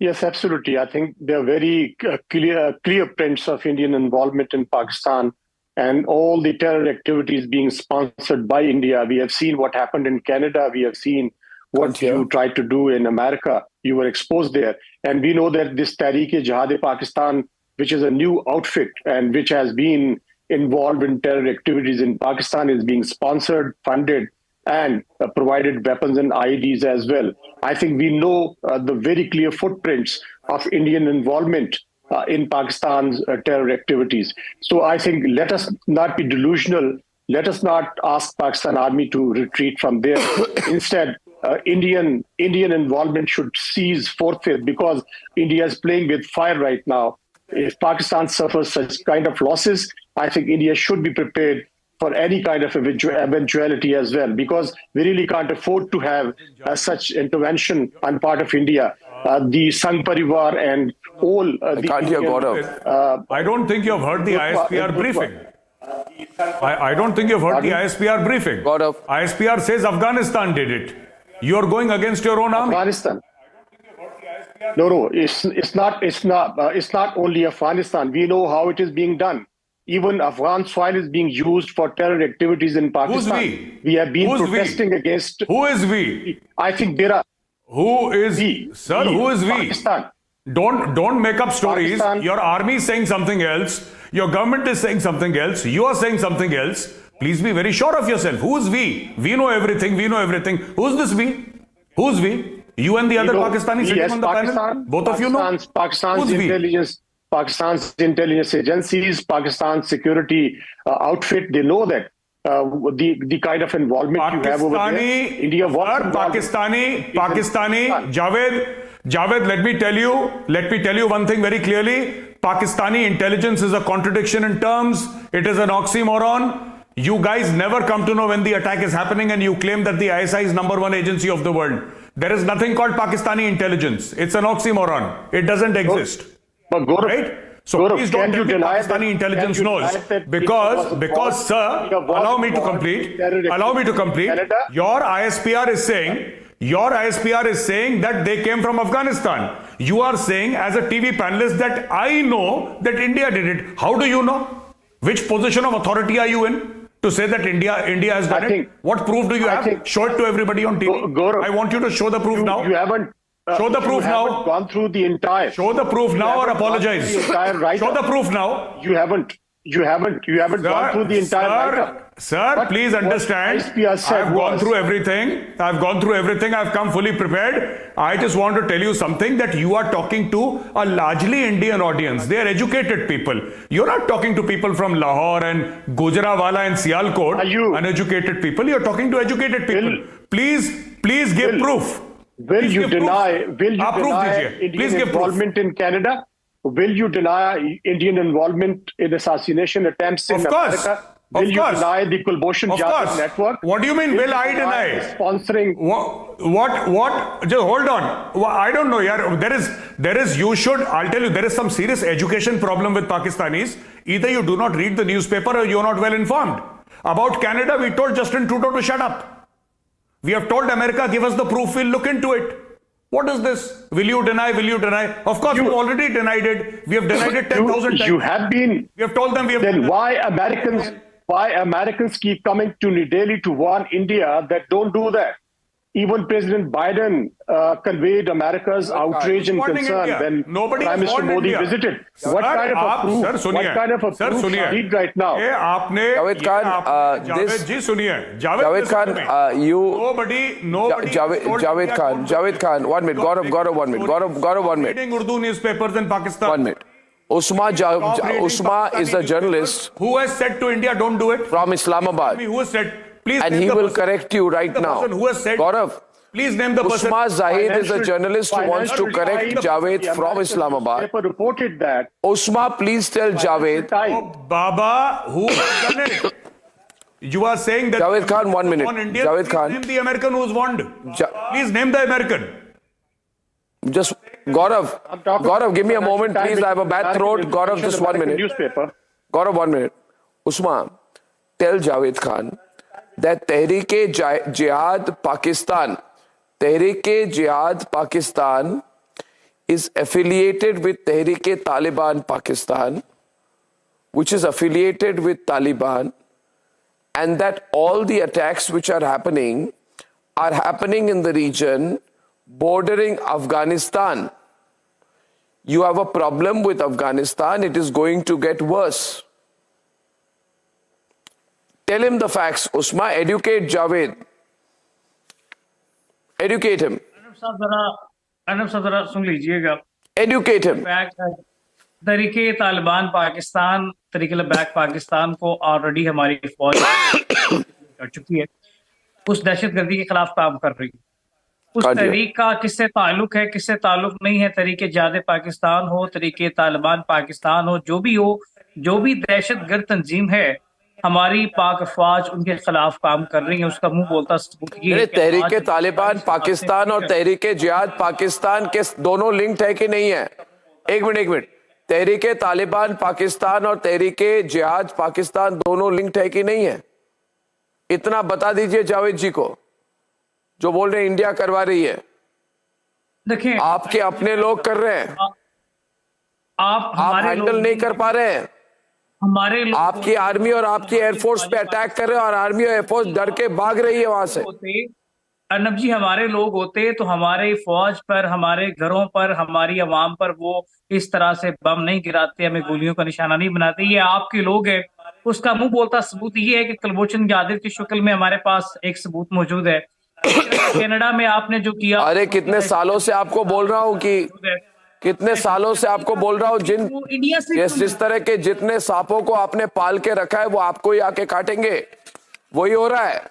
Yes, absolutely. I think there are very clear prints of Indian involvement in Pakistan and all the terror activities being sponsored by India. We have seen what happened in Canada. We have seen what you tried to do in America. You were exposed there. And we know that this Tehreek-e-Jihad Pakistan, which is a new outfit and which has been involved in terror activities in Pakistan, is being sponsored, funded, and provided weapons and IEDs as well. I think we know the very clear footprints of Indian involvement in Pakistan's terror activities. So I think let us not be delusional. Let us not ask Pakistan Army to retreat from there. Instead, Indian involvement should cease forthwith because India is playing with fire right now. If Pakistan suffers such kind of losses, I think India should be prepared for any kind of eventuality as well, because we really can't afford to have such intervention on part of India. The Sangh Parivar and all I don't think you've heard the ISPR briefing. I don't think you've heard the ISPR briefing. ISPR says Afghanistan did it. You are going against your own army. Afghanistan. No, it's not only Afghanistan. We know how it is being done. Even Afghan soil is being used for terror activities in Pakistan. Who's we? We have been Who's protesting we? against. Who is we? I think there are. Who is we? Sir? Who is we? Pakistan. Don't make up stories. Pakistan. Your army is saying something else. Your government is saying something else. You are saying something else. Please be very sure of yourself. Who is we? We know everything. We know everything. Who's this we? Who's we? You and the other Pakistani sitting on the panel? Both of you know? Pakistan's intelligence. Pakistan's intelligence agencies, Pakistan's security outfit, they know that the kind of involvement you have over there. India Pakistani, Javed, let me tell you one thing very clearly. Pakistani intelligence is a contradiction in terms. It is an oxymoron. You guys never come to know when the attack is happening and you claim that the ISI is #1 agency of the world. There is nothing called Pakistani intelligence. It's an oxymoron. It doesn't exist. But Gaurav, right? So Gaurav, please don't tell me Pakistani intelligence knows. Because sir, allow me to complete. Canada. Your ISPR is saying that they came from Afghanistan. You are saying as a TV panelist that I know that India did it. How do you know? Which position of authority are you in to say that India has done it? What proof do you have? Show it to everybody on TV. Gaurav, I want you to show the proof now. You haven't. Show the proof now. Gone through the entire. Show the proof now or apologize. Show the proof now. You haven't gone through the entire write-up. Sir, please understand. I've gone through everything. I've come fully prepared. I just want to tell you something, that you are talking to a largely Indian audience. They are educated people. You're not talking to people from Lahore and Gujranwala and Sialkot, uneducated people. You're talking to educated people. Please give proof. Will you deny Indian involvement in Canada? Will you deny Indian involvement in assassination attempts in America? Will you deny the Kulbhushan Jadhav network? What do you mean, will I deny? Sponsoring. What? Just hold on. I don't know, yaar. I'll tell you, there is some serious education problem with Pakistanis. Either you do not read the newspaper or you're not well informed. About Canada, we told Justin Trudeau to shut up. We have told America, give us the proof, we'll look into it. What is this? Will you deny? Of course, you've already denied it. We have denied it 10,000 times. You have been. We have told them we have. Then why Americans keep coming to New Delhi to warn India that don't do that? Even President Biden conveyed America's outrage and concern when Prime Minister Modi visited. What kind of a proof? What kind of a proof you need right now? Javed Khan, Javed Khan, 1 minute. Gaurav, 1 minute. Gaurav, 1 minute. Reading Urdu newspapers in Pakistan. 1 minute. Usma is a journalist. Who has said to India, don't do it? From Islamabad. Who has said? Please and he will correct you right now. Gaurav, please name the person. Usma Zahid is a journalist who wants to correct Javed from Islamabad. Reported that. Usma, please tell Javed. Baba, who has done it? You are saying that Javed Khan, 1 minute. Javed Khan. Name the American who's warned. Please name the American. Just Gaurav, give me a moment, please. I have a bad throat. Gaurav, just 1 minute. Gaurav, 1 minute. Usma, tell Javed Khan that Tehreek-e-Jihad Pakistan is affiliated with Tehreek-e-Taliban Pakistan, which is affiliated with Taliban, and that all the attacks which are happening in the region bordering Afghanistan. You have a problem with Afghanistan, it is going to get worse. Tell him the facts. Usma, educate Javed. Educate him. Arnab साहब सुन लीजिएगा. Educate him. तरीके तालिबान पाकिस्तान, तरीके लबैक पाकिस्तान को already हमारी फौज कर चुकी है. उस दहशतगर्दी के खिलाफ काम कर रही है. उस तहरीक का किससे ताल्लुक है, किससे ताल्लुक नहीं है, तरीके जादे पाकिस्तान हो, तरीके तालिबान पाकिस्तान हो, जो भी दहशतगर्द तंजीम है, हमारी पाक फौज उनके खिलाफ काम कर रही है. उसका मुंह बोलता सबूत ये है. तहरीके तालिबान पाकिस्तान और तहरीके जिहाद पाकिस्तान के दोनों लिंक्ड है कि नहीं है? एक मिनट. तहरीके तालिबान पाकिस्तान और तहरीके जिहाद पाकिस्तान दोनों लिंक्ड है कि नहीं है? इतना बता दीजिए जावेद जी को. जो बोल रहे हैं इंडिया करवा रही है? देखिए, आपके अपने लोग कर रहे हैं, आप हैंडल नहीं कर पा रहे हैं। हमारे लोग आपकी आर्मी और आपकी एयरफोर्स पे अटैक कर रहे हैं और आर्मी और एयरफोर्स डर के भाग रही है वहां से। अर्नब जी, हमारे लोग होते तो हमारे फौज पर, हमारे घरों पर, हमारी आवाम पर वो इस तरह से बम नहीं गिराते, हमें गोलियों का निशाना नहीं बनाते। ये आपके लोग हैं। उसका मुंह बोलता सबूत ये है कि कुलभूषण जाधव की शक्ल में हमारे पास एक सबूत मौजूद है। कनाडा में आपने जो किया, अरे कितने सालों से आपको बोल रहा हूँ कि कितने सालों से आपको बोल रहा हूँ, जिस तरह के जितने सांपों को आपने पाल के रखा है वो आपको ही आके काटेंगे। वही हो रहा है।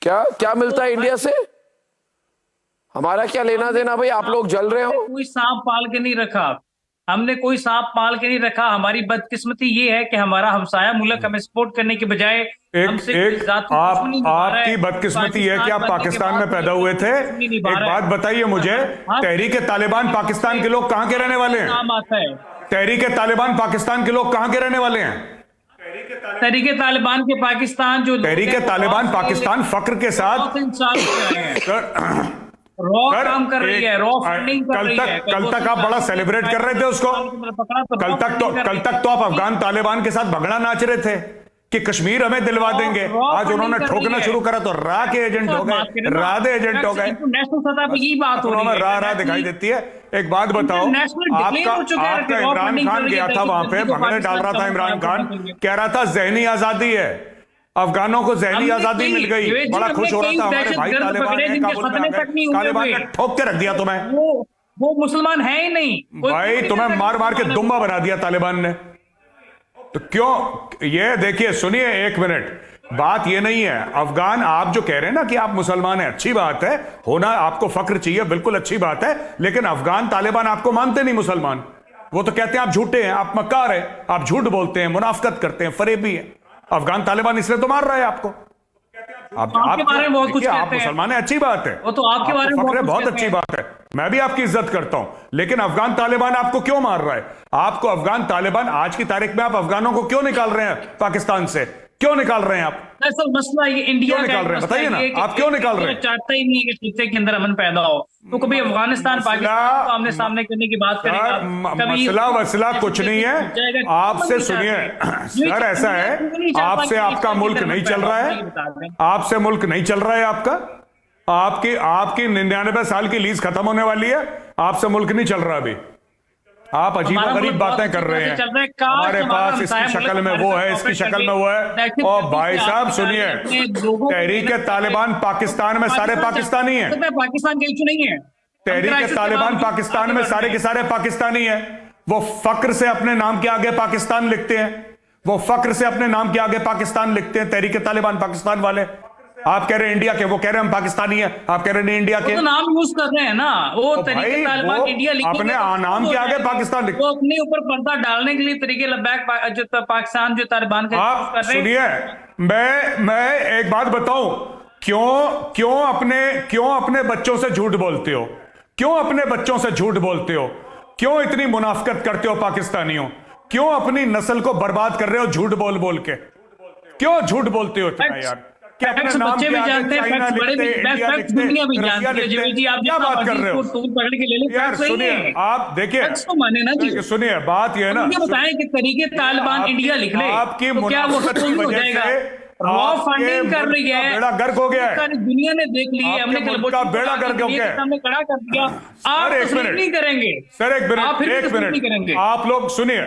क्या क्या मिलता है इंडिया से? हमारा क्या लेना देना भाई? आप लोग जल रहे हो। कोई सांप पाल के नहीं रखा, हमने कोई सांप पाल के नहीं रखा। हमारी बदकिस्मती ये है कि हमारा हमसाया मुल्क हमें सपोर्ट करने के बजाय आपकी बदकिस्मती है कि आप पाकिस्तान में पैदा हुए थे। एक बात बताइए मुझे, तहरीक तालिबान पाकिस्तान के लोग कहां के रहने वाले हैं? तहरीक तालिबान पाकिस्तान के लोग कहां के रहने वाले हैं? तहरीक तालिबान के पाकिस्तान जो तहरीक तालिबान पाकिस्तान फक्र के साथ काम कर रही है, फंडिंग कर रही है। कल तक आप बड़ा सेलिब्रेट कर रहे थे उसको। कल तक तो आप अफगान तालिबान के साथ भगड़ा नाच रहे थे कि कश्मीर हमें दिलवा देंगे। आज उन्होंने ठोकना शुरू करा तो रा के एजेंट हो गए, राधे एजेंट हो गए। नेशनल सतह पर यही बात हो रही है, रा दिखाई देती है। एक बात बताओ, आपका इमरान खान गया था वहां पे, भगड़े डाल रहा था इमरान खान, कह रहा था जहनी आजादी है, अफगानों को जहनी आजादी मिल गई, बड़ा खुश हो रहा था। हमारे भाई तालिबान है, काबुल में आ गए, तालिबान ने ठोक के रख दिया तुम्हें। वो मुसलमान है ही नहीं भाई, तुम्हें मार मार के दुम्बा बना दिया तालिबान ने। तो क्यों? ये देखिए, सुनिए एक मिनट, बात ये नहीं है। अफगान, आप जो कह रहे हैं ना कि आप मुसलमान हैं, अच्छी बात है, होना आपको फक्र चाहिए, बिल्कुल अच्छी बात है। लेकिन अफगान तालिबान आपको मानते नहीं मुसलमान। वो तो कहते हैं आप झूठे हैं, आप मक्कार हैं, आप झूठ बोलते हैं, मुनाफकत करते हैं, फरेबी हैं। अफगान तालिबान इसलिए तो मार रहा है आपको। आपके बारे में बहुत कुछ कहते हैं। आप मुसलमान हैं, अच्छी बात है, वो तो आपके बारे में बहुत अच्छी बात है, मैं भी आपकी इज्जत करता हूं। लेकिन अफगान तालिबान आपको क्यों मार रहा है? आपको अफगान तालिबान, आज की तारीख में आप अफगानों को क्यों निकाल रहे हैं पाकिस्तान से? क्यों निकाल रहे हैं आप? असल मसला ये इंडिया क्यों निकाल रहे हैं, बताइए ना, आप क्यों निकाल रहे हैं? चाहता ही नहीं है कि खित्ते के अंदर अमन पैदा हो। तो कभी अफगानिस्तान पाकिस्तान को आमने सामने करने की बात करेगा, मसला कुछ नहीं है। आपसे सुनिए सर, ऐसा है, आपसे आपका मुल्क नहीं चल रहा है, आपसे मुल्क नहीं चल रहा है आपका। आपकी 99 साल की लीज खत्म होने वाली है, आपसे मुल्क नहीं चल रहा अभी। आप अजीब गरीब बातें कर रहे हैं। हमारे पास इसकी शक्ल में वो है, इसकी शक्ल में वो है। और भाई साहब सुनिए, तहरीक तालिबान पाकिस्तान में सारे पाकिस्तानी हैं। पाकिस्तान का इशू नहीं है। तहरीक तालिबान पाकिस्तान में सारे के सारे पाकिस्तानी हैं। वो फक्र से अपने नाम के आगे पाकिस्तान लिखते हैं, वो फक्र से अपने नाम के आगे पाकिस्तान लिखते हैं, तहरीक तालिबान पाकिस्तान वाले। आप कह रहे हैं इंडिया के, वो कह रहे हैं हम पाकिस्तानी हैं, आप कह रहे हैं इंडिया के। वो तो नाम यूज कर रहे हैं ना, वो तरीके तालिबान इंडिया लिखने अपने नाम के आगे पाकिस्तान लिखते, वो अपने ऊपर पर्दा डालने के लिए तरीके लबैक जो पाकिस्तान जो तालिबान का आप कर रहे हैं। सुनिए, मैं एक बात बताऊं, क्यों अपने बच्चों से झूठ बोलते हो? क्यों अपने बच्चों से झूठ बोलते हो? क्यों इतनी मुनाफकत करते हो पाकिस्तानियों? क्यों अपनी नस्ल को बर्बाद कर रहे हो झूठ बोल बोल के? क्यों झूठ बोलते हो इतना यार? बच्चे भी जानते हैं, दुनिया भी जानती है जी। आप क्या बात कर रहे हो पकड़ के ले लो यार? सुनिए, आप देखिए, माने ना जी, सुनिए, बात ये है ना, बताएं कि तरीके तालिबान इंडिया लिख ले, आपकी मुनाफकत की वजह से रॉ फंडिंग कर रही है, बेड़ा गर्क हो गया है, दुनिया ने देख ली है, हमने का बेड़ा गर्क हो गया है, सामने खड़ा कर दिया। आप नहीं करेंगे सर, एक मिनट, आप लोग सुनिए,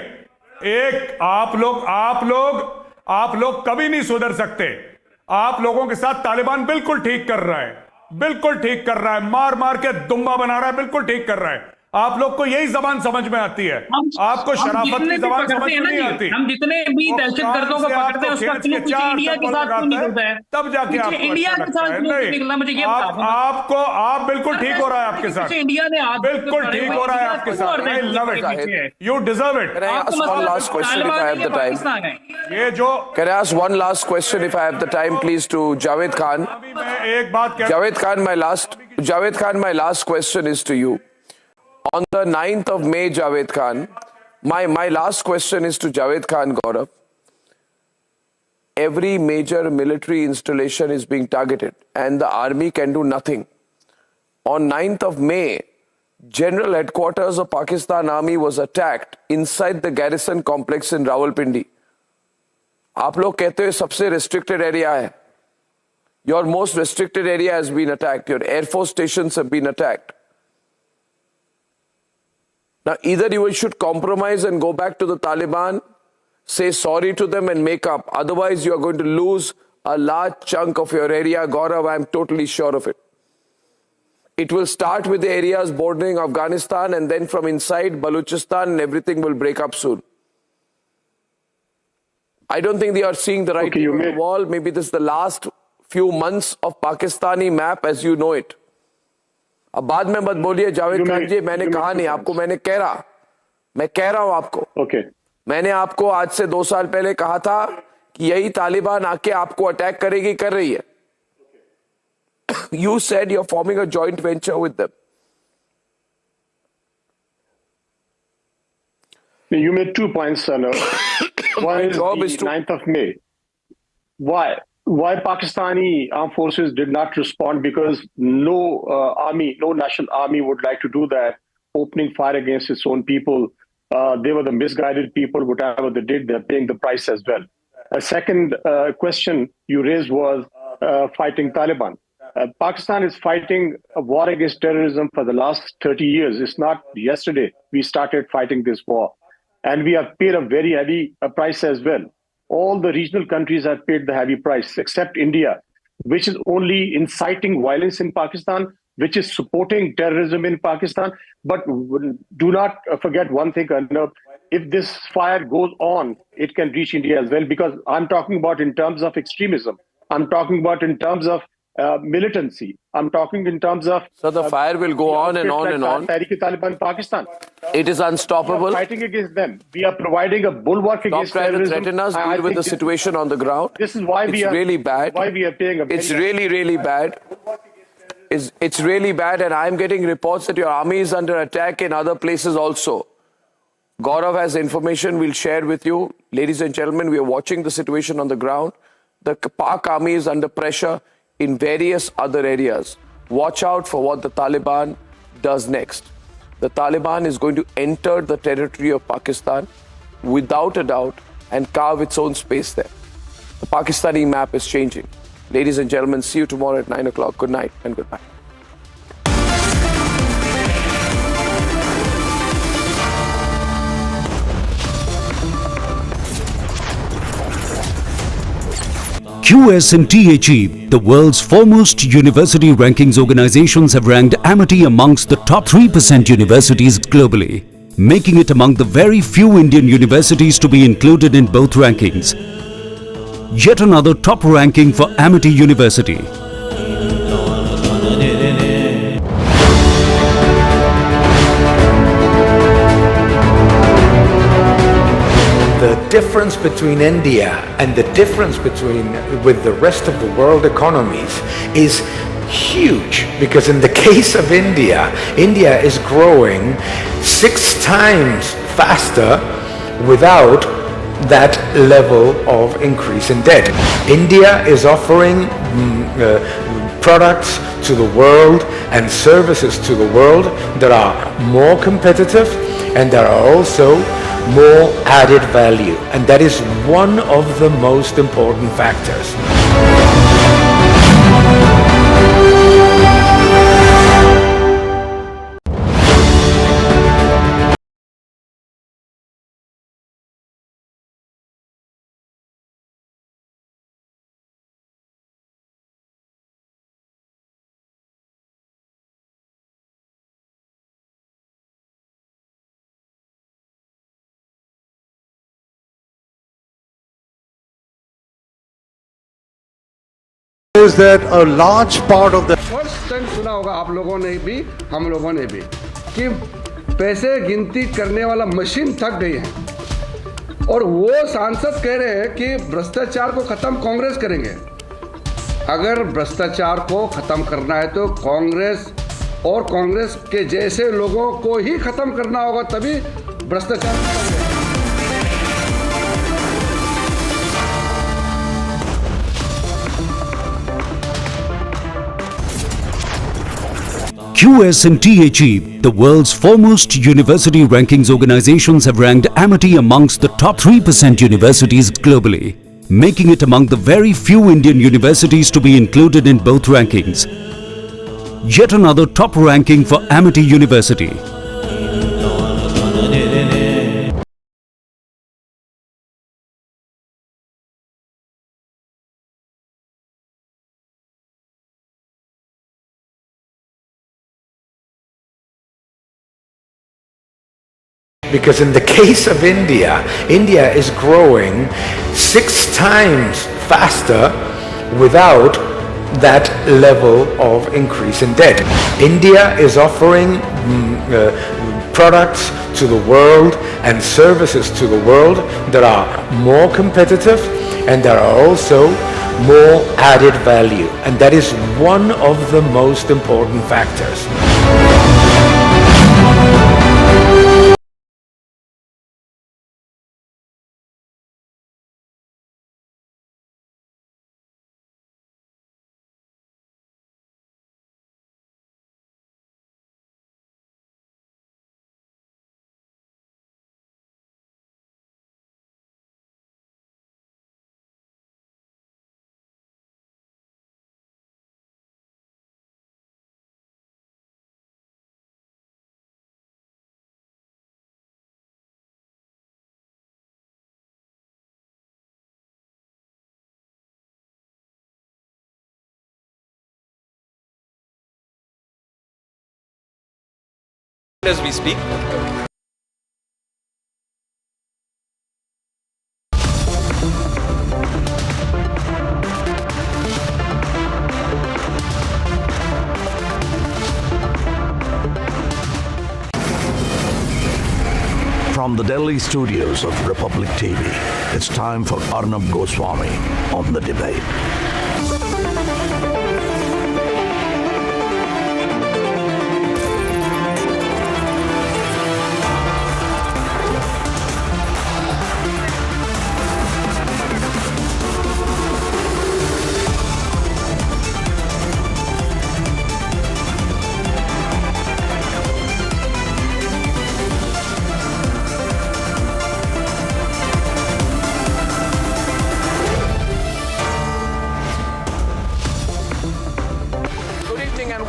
आप लोग कभी नहीं सुधर सकते। आप लोगों के साथ तालिबान बिल्कुल ठीक कर रहा है, बिल्कुल ठीक कर रहा है, मार मार के दुम्बा बना रहा है, बिल्कुल ठीक कर रहा है। आप लोग को यही जबान समझ में आती है, आपको शराफत की जबान समझ में नहीं आती। हम जितने भी दहशतगर्दों को पकड़ते हैं उसका इंडिया के साथ क्यों निकलता है? तब जाके आपको इंडिया के साथ निकलना, मुझे ये आप बिल्कुल ठीक हो रहा है आपके साथ, इंडिया ने बिल्कुल ठीक हो रहा है आपके साथ। I love it, you deserve it. One last question if I have the time. ये जो Can I ask one last question if I have the time, please, to Javed Khan? एक बात, Javed Khan, my last question is to you. On the 9th of May, Javed Khan, my last question is to Javed Khan, Gaurav. every major military installation is being targeted and the army can do nothing. On 9th of May, General Headquarters of Pakistan Army was attacked inside the garrison complex in Rawalpindi. आप लोग कहते हो सबसे restricted area है. Your most restricted area has been attacked. Your air force stations have been attacked. Now, either you should compromise and go back to the Taliban, say sorry to them and make up. Otherwise, you are going to lose a large chunk of your area. Gaurav, I am totally sure of it. It will start with the areas bordering Afghanistan, and then from inside Balochistan, and everything will break up soon. I don't think they are seeing the writing on the wall. Maybe this is the last few months of Pakistani map as you know it. अब बाद में मत बोलिए जावेद खान जी, मैंने कहा नहीं आपको, मैं कह रहा हूं आपको. मैंने आपको आज से 2 साल पहले कहा था कि यही तालिबान आके आपको अटैक करेगी, कर रही है. You said you're forming a joint venture with them. You made 2 points, sir. One is the 9th of May. Why Pakistani armed forces did not respond? Because no national army would like to do that, opening fire against its own people. They were the misguided people. Whatever they did, they're paying the price as well. A second question you raised was fighting Taliban. Pakistan is fighting a war against terrorism for the last 30 years. It's not yesterday we started fighting this war. And we have paid a very heavy price as well. All the regional countries have paid the heavy price, except India, which is only inciting violence in Pakistan, which is supporting terrorism in Pakistan. But do not forget one thing, Arnab. If this fire goes on, it can reach India as well, because I'm talking about in terms of extremism. I'm talking about in terms of militancy. I'm talking in terms of... So the fire will go on and on and on. Taliban Pakistan. It is unstoppable. We are fighting against them. We are providing a bulwark against terrorism. Stop trying to threaten us, deal with the situation on the ground. This is why it's really bad. Why we are paying a... It's really, really bad. It's really bad, and I'm getting reports that your army is under attack in other places also. Gaurav has information we'll share with you. Ladies and gentlemen, we are watching the situation on the ground. The Pak army is under pressure in various other areas. Watch out for what the Taliban does next. The Taliban is going to enter the territory of Pakistan without a doubt and carve its own space there. The Pakistani map is changing. Ladies and gentlemen, see you tomorrow at 9 o'clock. Good night and goodbye. QS&THE, the world's foremost university rankings organizations, have ranked Amity amongst the top 3% universities globally, making it among the very few Indian universities to be included in both rankings. Yet another top ranking for Amity University. The difference between India and the difference with the rest of the world economies is huge, because in the case of India is growing 6 times faster without that level of increase in debt. India is offering products to the world and services to the world that are more competitive and that are also more added value, and that is one of the most important factors. Is that a large part of the first time सुना होगा आप लोगों ने भी, हम लोगों ने भी, कि पैसे गिनती करने वाला मशीन थक गई है और वो सांसद कह रहे हैं कि भ्रष्टाचार को खत्म कांग्रेस करेंगे। अगर भ्रष्टाचार को खत्म करना है तो कांग्रेस और कांग्रेस के जैसे लोगों को ही खत्म करना होगा, तभी भ्रष्टाचार खत्म होगा। US and THE, the world's foremost university rankings organizations, have ranked Amity amongst the top 3% universities globally, making it among the very few Indian universities to be included in both rankings. Yet another top ranking for Amity University. Because in the case of India, India is growing 6 times faster without that level of increase in debt. India is offering products to the world and services to the world that are more competitive and that are also more added value. And that is one of the most important factors. As we speak. From the Delhi studios of Republic TV, it's time for Arnab Goswami on The Debate.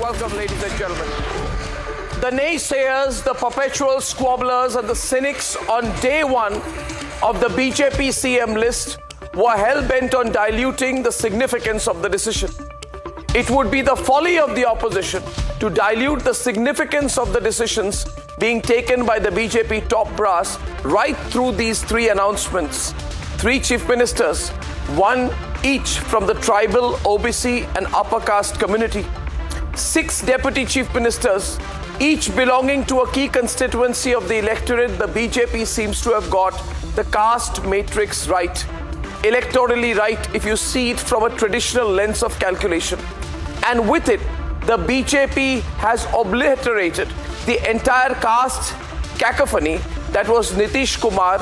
Welcome, ladies and gentlemen. The naysayers, the perpetual squabblers, and the cynics on day one of the BJP CM list were hell-bent on diluting the significance of the decision. It would be the folly of the opposition to dilute the significance of the decisions being taken by the BJP top brass right through these 3 announcements. 3 chief ministers, 1 each from the tribal, OBC and upper caste community. 6 deputy chief ministers, each belonging to a key constituency of the electorate. The BJP seems to have got the caste matrix right. Electorally right if you see it from a traditional lens of calculation. And with it, the BJP has obliterated the entire caste cacophony that was Nitish Kumar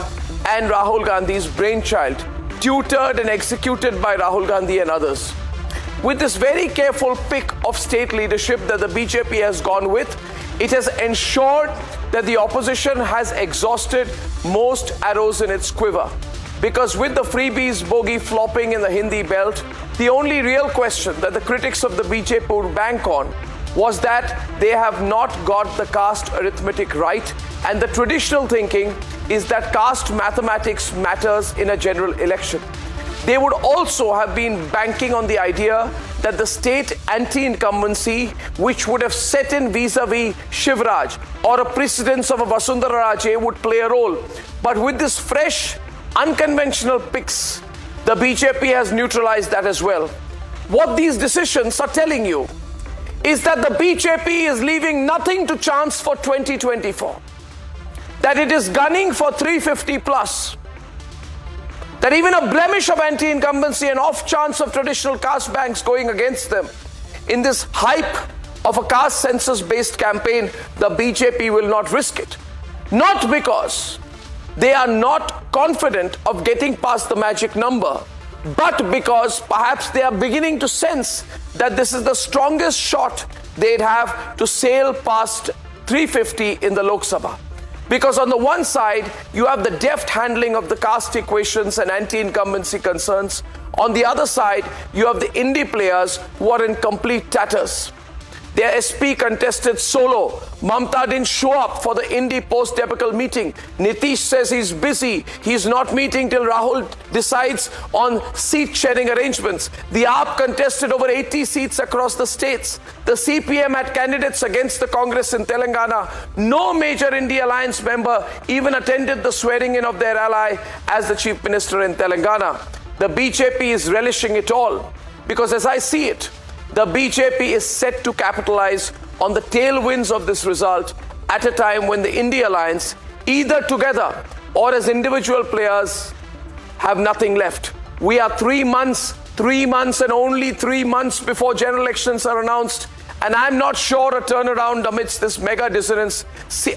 and Rahul Gandhi's brainchild, tutored and executed by Rahul Gandhi and others. With this very careful pick of state leadership that the BJP has gone with, it has ensured that the opposition has exhausted most arrows in its quiver. Because with the freebies bogey flopping in the Hindi belt, the only real question that the critics of the BJP would bank on was that they have not got the caste arithmetic right, and the traditional thinking is that caste mathematics matters in a general election. They would also have been banking on the idea that the state anti-incumbency, which would have set in vis-a-vis Shivraj or a precedence of a Vasundhara Raje, would play a role. But with this fresh, unconventional picks, the BJP has neutralized that as well. What these decisions are telling you is that the BJP is leaving nothing to chance for 2024. That it is gunning for 350 plus. That even a blemish of anti-incumbency and off chance of traditional caste banks going against them in this hype of a caste census-based campaign, the BJP will not risk it. Not because they are not confident of getting past the magic number, but because perhaps they are beginning to sense that this is the strongest shot they'd have to sail past 350 in the Lok Sabha. Because on the one side, you have the deft handling of the caste equations and anti-incumbency concerns. On the other side, you have the indie players who are in complete tatters. Their SP contested solo. Mamta didn't show up for the indie post-debacle meeting. Nitish says he's busy. He's not meeting till Rahul decides on seat-sharing arrangements. The AAP contested over 80 seats across the states. The CPM had candidates against the Congress in Telangana. No major India Alliance member even attended the swearing-in of their ally as the Chief Minister in Telangana. The BJP is relishing it all because, as I see it, the BJP is set to capitalize on the tailwinds of this result at a time when the India Alliance, either together or as individual players, have nothing left. We are 3 months and only 3 months before general elections are announced, and I'm not sure a turnaround amidst this mega dissonance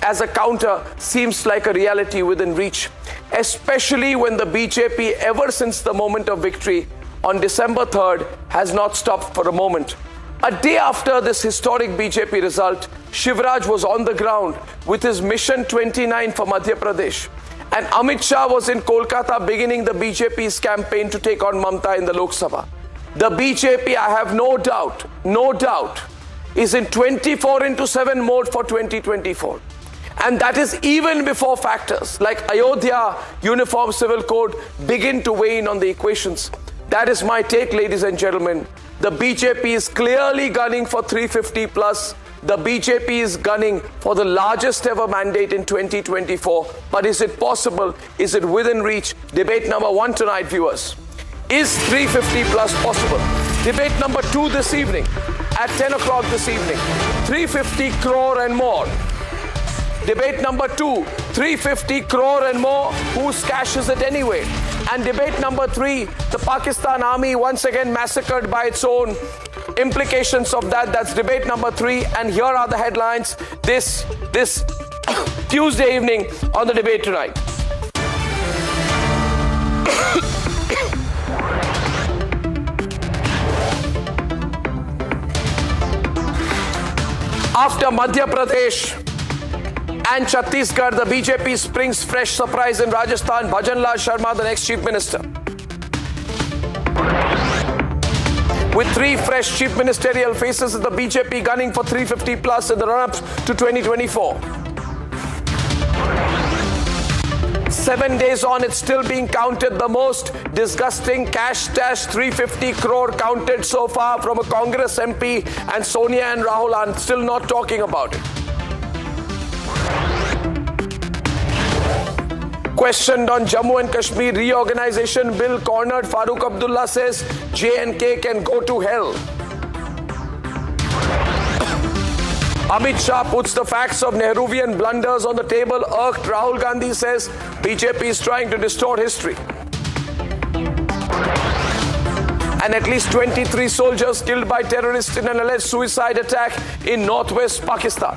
as a counter seems like a reality within reach, especially when the BJP, ever since the moment of victory on December 3rd, has not stopped for a moment. A day after this historic BJP result, Shivraj was on the ground with his Mission 29 for Madhya Pradesh. And Amit Shah was in Kolkata beginning the BJP's campaign to take on Mamta in the Lok Sabha. The BJP, I have no doubt, is in 24/7 mode for 2024. And that is even before factors like Ayodhya, Uniform Civil Code begin to weigh in on the equations. That is my take, ladies and gentlemen. The BJP is clearly gunning for 350 plus. The BJP is gunning for the largest ever mandate in 2024. But is it possible? Is it within reach? Debate number 1 tonight, viewers. Is 350 plus possible? Debate number 2 this evening at 10 o'clock this evening. 350 crore and more. Debate number 2, 350 crore and more. Whose cash is it anyway? And debate number 3, the Pakistan army once again massacred by its own. Implications of that. That's debate number 3. And here are the headlines this Tuesday evening on the Debate Tonight. After Madhya Pradesh and Chhattisgarh, the BJP springs fresh surprise in Rajasthan. Bhajan Lal Sharma, the next Chief Minister. With 3 fresh chief ministerial faces, the BJP gunning for 350 plus in the run-up to 2024. 7 days on, it's still being counted. The most disgusting cash stash, 350 crore counted so far from a Congress MP, and Sonia and Rahul are still not talking about it. Questioned on Jammu and Kashmir reorganization bill, cornered Farooq Abdullah says J&K can go to hell. Amit Shah puts the facts of Nehruvian blunders on the table. Irked Rahul Gandhi says BJP is trying to distort history. And at least 23 soldiers killed by terrorists in an alleged suicide attack in northwest Pakistan.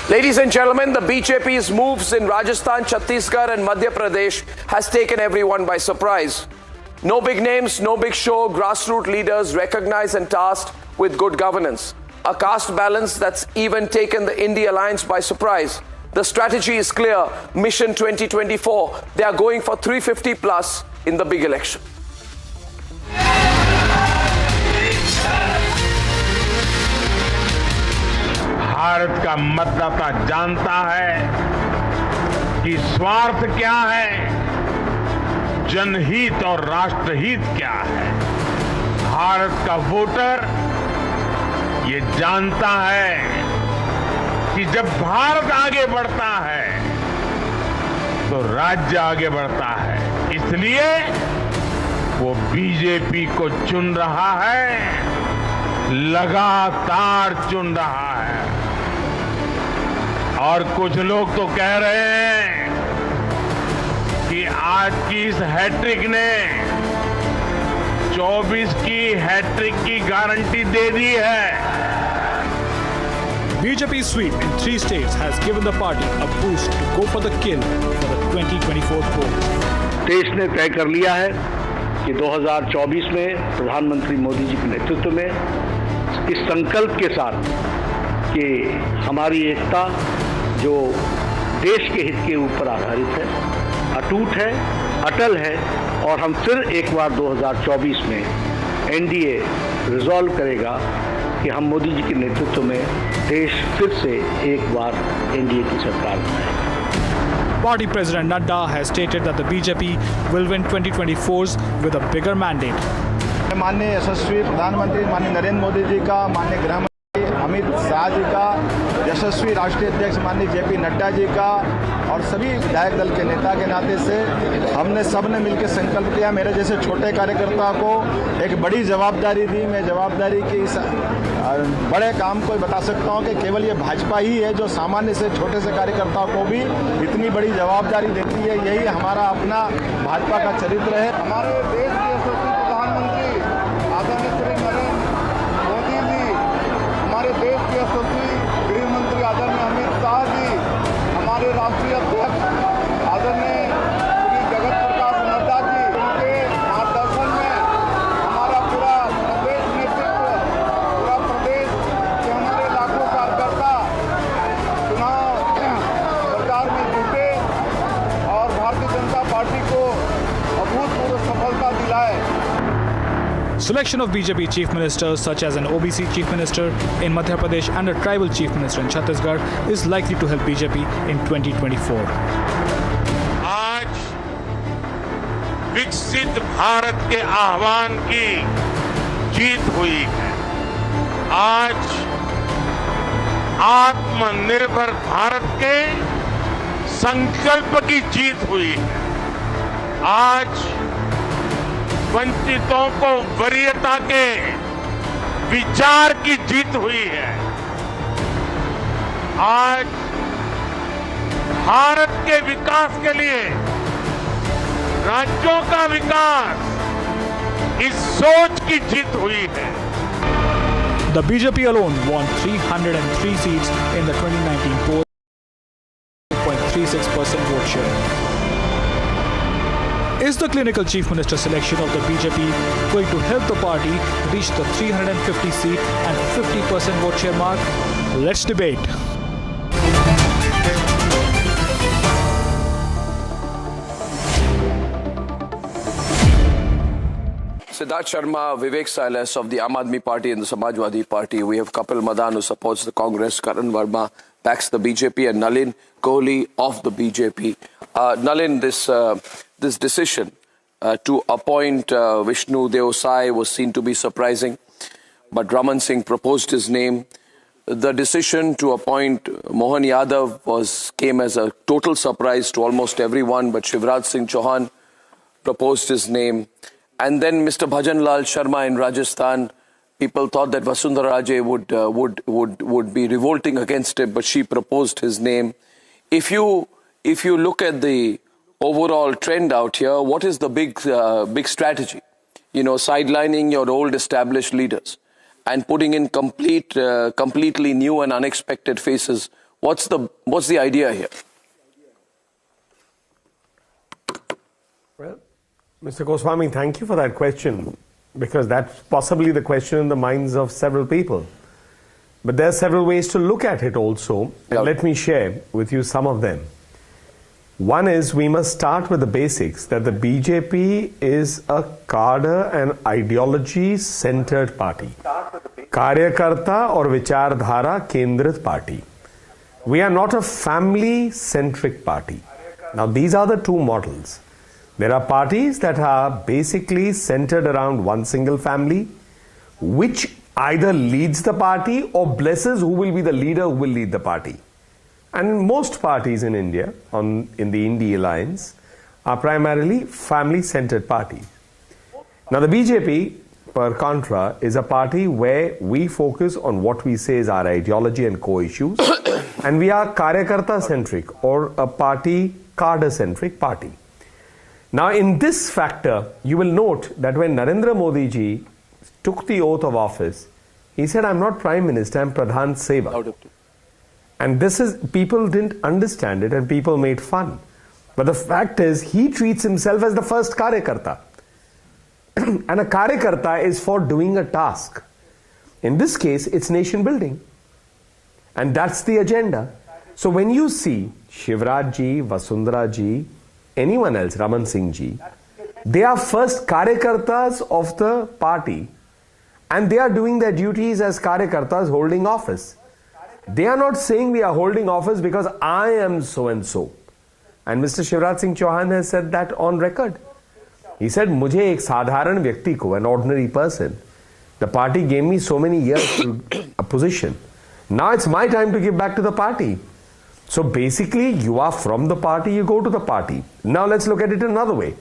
Ladies and gentlemen, the BJP's moves in Rajasthan, Chhattisgarh and Madhya Pradesh has taken everyone by surprise. No big names, no big show, grassroots leaders recognized and tasked with good governance. A caste balance that's even taken the India Alliance by surprise. The strategy is clear. Mission 2024. They are going for 350 plus in the big election. Bharat का मतदाता जानता है कि स्वार्थ क्या है, जनहित और राष्ट्रहित क्या है। भारत का वोटर ये जानता है कि जब भारत आगे बढ़ता है तो राज्य आगे बढ़ता है, इसलिए वो बीजेपी को चुन रहा है, लगातार चुन रहा है। और कुछ लोग तो कह रहे हैं कि आज की इस हैट्रिक ने 24 की हैट्रिक की गारंटी दे दी है। BJP's sweep in 3 states has given the party a boost to go for the kill for the 2024 poll. देश ने तय कर लिया है कि 2024 में प्रधानमंत्री मोदी जी के नेतृत्व में इस संकल्प के साथ कि हमारी एकता जो देश के हित के ऊपर आधारित है, अटूट है, अटल है और हम फिर एक बार 2024 में एनडीए रिजॉल्व करेगा कि हम मोदी जी के नेतृत्व में देश फिर से एक बार एनडीए की सरकार बनाएगा। Party President Nadda has stated that the BJP will win 2024s with a bigger mandate. माननीय यशस्वी प्रधानमंत्री माननीय नरेंद्र मोदी जी का, माननीय गृह मंत्री अमित शाह जी का, यशस्वी राष्ट्रीय अध्यक्ष माननीय जेपी नड्डा जी का और सभी विधायक दल के नेता के नाते से हमने सब ने मिलकर संकल्प किया। मेरे जैसे छोटे कार्यकर्ता को एक बड़ी जवाबदारी दी। मैं जवाबदारी की इस बड़े काम को बता सकता हूं कि केवल ये भाजपा ही है जो सामान्य से छोटे से कार्यकर्ता को भी इतनी बड़ी जवाबदारी देती है। यही हमारा अपना भाजपा का चरित्र है। हमारे देश के यशस्वी प्रधानमंत्री आदरणीय श्री नरेंद्र मोदी जी, हमारे देश के यशस्वी गृह मंत्री आदरणीय अमित शाह जी, हमारे राष्ट्रीय अध्यक्ष आदरणीय श्री जगत प्रकाश नड्डा जी, उनके मार्गदर्शन में हमारा पूरा प्रदेश नेतृत्व, पूरा प्रदेश के हमारे लाखों कार्यकर्ता चुनाव प्रचार में जुटे और भारतीय जनता पार्टी को अभूतपूर्व सफलता दिलाए। Selection of BJP chief ministers such as an OBC chief minister in Madhya Pradesh and a tribal chief minister in Chhattisgarh is likely to help BJP in 2024. आज विकसित भारत के आह्वान की जीत हुई है। आज आत्मनिर्भर भारत के संकल्प की जीत हुई है। आज वंचितों को वरीयता के विचार की जीत हुई है। आज भारत के विकास के लिए राज्यों का विकास, इस सोच की जीत हुई है। The BJP alone won 303 seats in the 2019 poll, 2.36% vote share. Is the clinical chief minister selection of the BJP going to help the party reach the 350 seat and 50% vote share mark? Let's debate. Siddharth Sharma, Vivek Silas of the Aam Aadmi Party and the Samajwadi Party. We have Kapil Madan who supports the Congress, Karan Verma backs the BJP and Nalin Kohli of the BJP. Nalin, this decision to appoint Vishnu Devsai was seen to be surprising, but Raman Singh proposed his name. The decision to appoint Mohan Yadav came as a total surprise to almost everyone, but Shivraj Singh Chauhan proposed his name. And then Mr. Bhajan Lal Sharma in Rajasthan, people thought that Vasundhara Raje would be revolting against it, but she proposed his name. If you look at the overall trend out here, what is the big strategy? You know, sidelining your old established leaders and putting in completely new and unexpected faces. What's the idea here? Well, Mr. Goswami, thank you for that question, because that's possibly the question in the minds of several people. But there are several ways to look at it also. And let me share with you some of them. One is, we must start with the basics, that the BJP is a cadre and ideology-centered party. Karyakarta or Vichardhara Kendrit party. We are not a family-centric party. Now, these are the two models. There are parties that are basically centered around one single family, which either leads the party or blesses who will be the leader who will lead the party. And most parties in India, in the Indie Alliance, are primarily family-centered parties. Now the BJP, per contra, is a party where we focus on what we say is our ideology and core issues, and we are Karyakarta-centric or a party, cadre-centric party. Now in this factor, you will note that when Narendra Modi ji took the oath of office, he said, I'm not Prime Minister, I'm Pradhan Sevak. And this is, people didn't understand it and people made fun. But the fact is, he treats himself as the first Karyakarta. And a Karyakarta is for doing a task. In this case, it's nation building. And that's the agenda. So when you see Shivraj ji, Vasundhara ji, anyone else, Raman Singh ji, they are first Karyakartas of the party. And they are doing their duties as Karyakartas holding office. They are not saying we are holding office because I am so and so. And Mr. Shivraj Singh Chauhan has said that on record. He said, "Mujhe ek sadharan vyakti ko, an ordinary person, the party gave me so many years to a position. Now it's my time to give back to the party." So basically, you are from the party, you go to the party. Now let's look at it another way.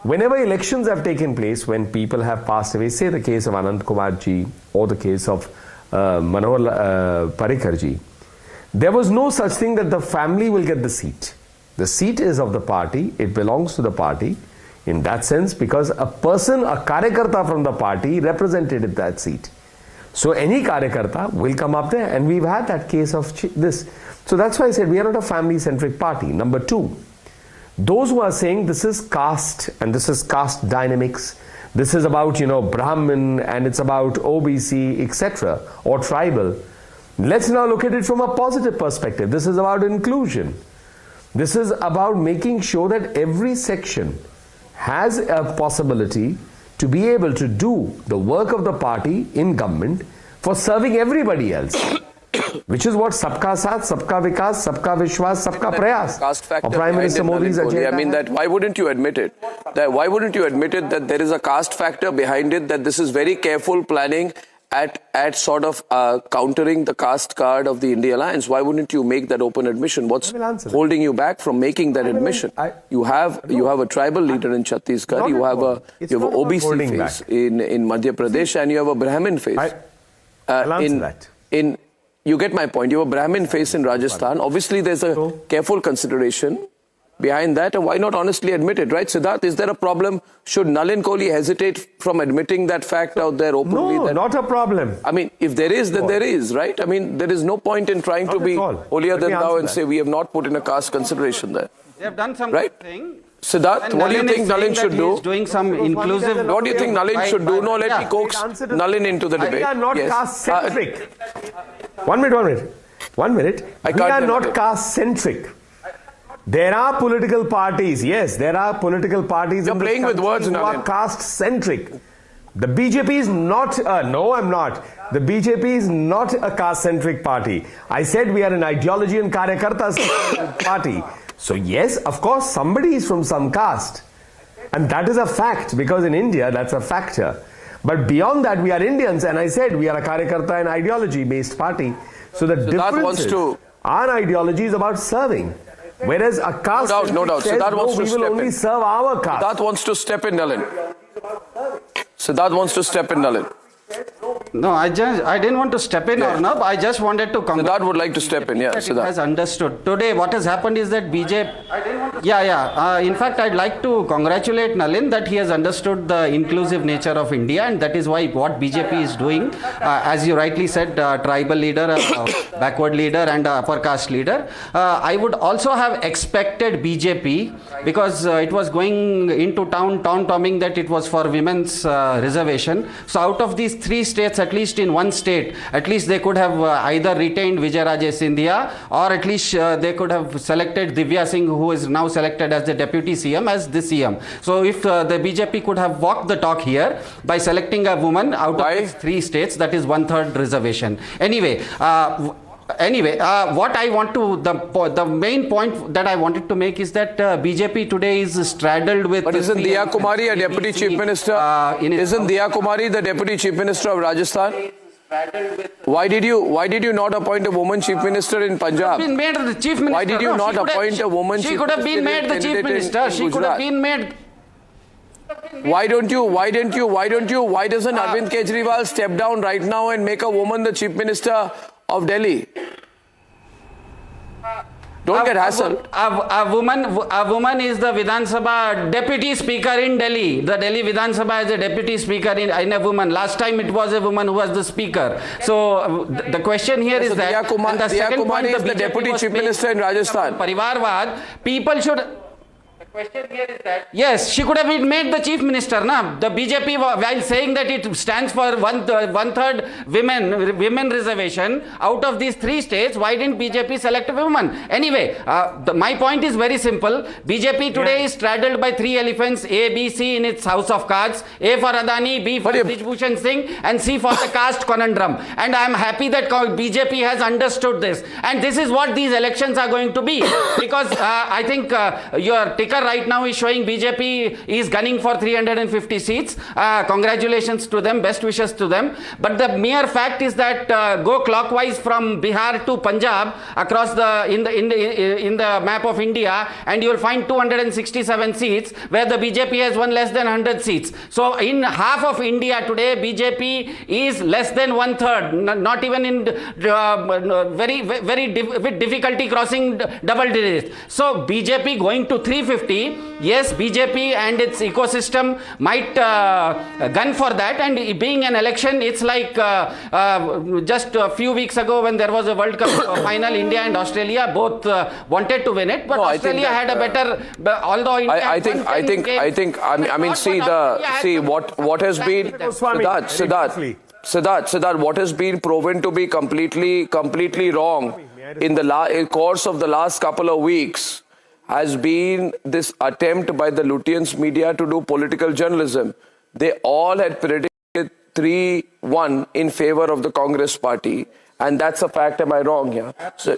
Whenever elections have taken place, when people have passed away, say the case of Anand Kumar ji or the case of Manohar Parrikar ji, there was no such thing that the family will get the seat. The seat is of the party, it belongs to the party in that sense, because a person, a Karyakarta from the party represented that seat. So any Karyakarta will come up there, and we've had that case of this. So that's why I said we are not a family-centric party. Number two, those who are saying this is caste and this is caste dynamics, this is about, Brahmin and it's about OBC, etc., or tribal. Let's now look at it from a positive perspective. This is about inclusion. This is about making sure that every section has a possibility to be able to do the work of the party in government for serving everybody else. Which is what Sabka Saath, Sabka Vikas, Sabka Vishwas, Sabka Prayas. Caste factor or Prime Minister Modi's agenda. I mean, that why wouldn't you admit it? Why wouldn't you admit it that there is a caste factor behind it, that this is very careful planning at sort of countering the caste card of the India Alliance? Why wouldn't you make that open admission? What's holding you back from making that admission? You have a tribal leader in Chhattisgarh, you have a OBC face in Madhya Pradesh, and you have a Brahmin face. You get my point. You have a Brahmin face in Rajasthan. Obviously, there's a careful consideration behind that, and why not honestly admit it, right? Siddharth, is there a problem? Should Nalin Kohli hesitate from admitting that fact out there openly? No, not a problem. I mean, if there is, then there is, right? I mean, there is no point in trying to be holier than thou and say we have not put in a caste consideration there. They have done some right? thing. Siddharth, what do you think Nalin should do? Doing some inclusive. What do you think Nalin should do? No, let me coax Nalin into the debate. We are not caste-centric. One minute. We are not caste-centric. There are political parties. Yes, there are political parties. You're playing with words, who are caste-centric. The BJP is not. No, I'm not. The BJP is not a caste-centric party. I said we are an ideology and Karyakarta party. So yes, of course, somebody is from some caste. And that is a fact, because in India, that's a factor. But beyond that, we are Indians, and I said we are a Karyakarta and ideology-based party. So the difference is, our ideology is about serving. Whereas a caste no doubt. says, we will only serve our caste. Siddharth wants to step in, Nalin. Siddharth wants to step in, Nalin. No, I didn't want to step in, Arnab. I just wanted to come. Siddharth would like to step in, Siddharth has understood. Today, what has happened is that BJP. In fact, I'd like to congratulate Nalin that he has understood the inclusive nature of India, and that is why what BJP is doing, as you rightly said, tribal leader, backward leader, and upper caste leader. I would also have expected BJP, because it was going into town-tomming that it was for women's reservation. So out of these three states, at least in one state, at least they could have either retained Vijayaraje Scindia, or at least they could have selected Divya Singh, who is now selected as the deputy CM, as the CM. So if the BJP could have walked the talk here by selecting a woman out of these three states, that is 1/3 reservation. Anyway, what I want to, the main point that I wanted to make is that BJP today is straddled with. But isn't Diya Kumari a deputy chief minister? Isn't Diya Kumari the deputy chief minister of Rajasthan? Why did you not appoint a woman chief minister in Punjab? Been made the chief minister. Why did you not appoint a woman chief minister? She could have been made the chief minister. She could have been made. Why doesn't Arvind Kejriwal step down right now and make a woman the chief minister of Delhi? Don't get hassled. A woman is the Vidhan Sabha deputy speaker in Delhi. The Delhi Vidhan Sabha is a deputy speaker in a woman. Last time it was a woman who was the speaker. So the question here is that, and the second point, is the deputy chief minister in Rajasthan. Parivarvad, people should. The question here is that, yes, she could have been made the chief minister. The BJP, while saying that it stands for one-third women reservation out of these 3 states, why didn't BJP select a woman? Anyway, my point is very simple. BJP today is straddled by 3 elephants, A, B, C in its house of cards. A for Adani, B for Brij Bhushan Singh, and C for the caste conundrum. And I am happy that BJP has understood this. And this is what these elections are going to be. Because I think your ticker right now is showing BJP is gunning for 350 seats. Congratulations to them, best wishes to them. But the mere fact is that go clockwise from Bihar to Punjab across in the map of India, and you will find 267 seats where the BJP has won less than 100 seats. So in half of India today, BJP is less than 1/3, not even in with difficulty crossing double digits. So BJP going to 350. Yes, BJP and its ecosystem might gun for that, and being an election, it's like just a few weeks ago when there was a World Cup final, India and Australia both wanted to win it, but Australia had a better, although India I think what has been Siddharth, what has been proven to be completely wrong in the course of the last couple of weeks has been this attempt by the Lutyens media to do political journalism. They all had predicted 3-1 in favor of the Congress party. And that's a fact. Am I wrong here? So,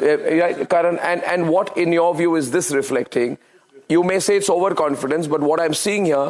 Karan, and what in your view is this reflecting? You may say it's overconfidence, but what I'm seeing here